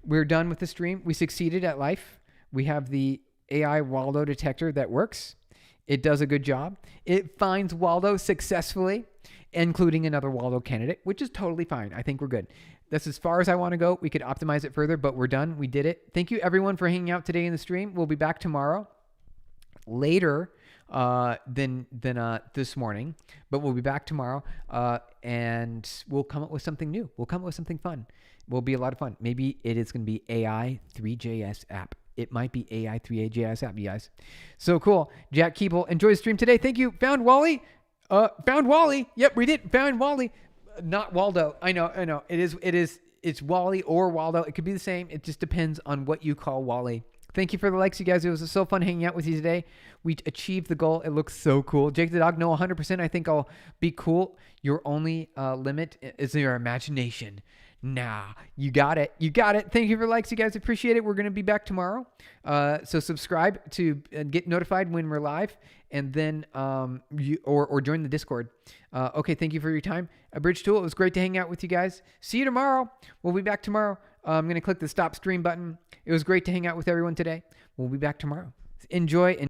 We're done with the stream. We succeeded at life. We have the AI Waldo detector that works. It does a good job. It finds Waldo successfully, including another Waldo candidate, which is totally fine. I think we're good. That's as far as I want to go. We could optimize it further, but we're done. We did it. Thank you, everyone, for hanging out today in the stream. We'll be back tomorrow, later than this morning, but we'll be back tomorrow, and we'll come up with something new. We'll come up with something fun. Will be a lot of fun. Maybe it is going to be AI 3JS app. It might be AI 3JS app, you guys. So cool. Jack Keeble, enjoy the stream today. Thank you. Found Wally. Found Wally. Yep, we did. Found Wally. Not Waldo. I know. It's Wally or Waldo. It could be the same. It just depends on what you call Wally. Thank you for the likes, you guys. It was so fun hanging out with you today. We achieved the goal. It looks so cool. Jake the dog, no, 100%. I think I'll be cool. Your only limit is your imagination. Nah, you got it. You got it. Thank you for the likes, you guys. Appreciate it. We're going to be back tomorrow. So subscribe to get notified when we're live, and then or join the Discord. Okay, thank you for your time. Bridge Tool, it was great to hang out with you guys. See you tomorrow. We'll be back tomorrow. I'm going to click the stop stream button. It was great to hang out with everyone today. We'll be back tomorrow. Enjoy.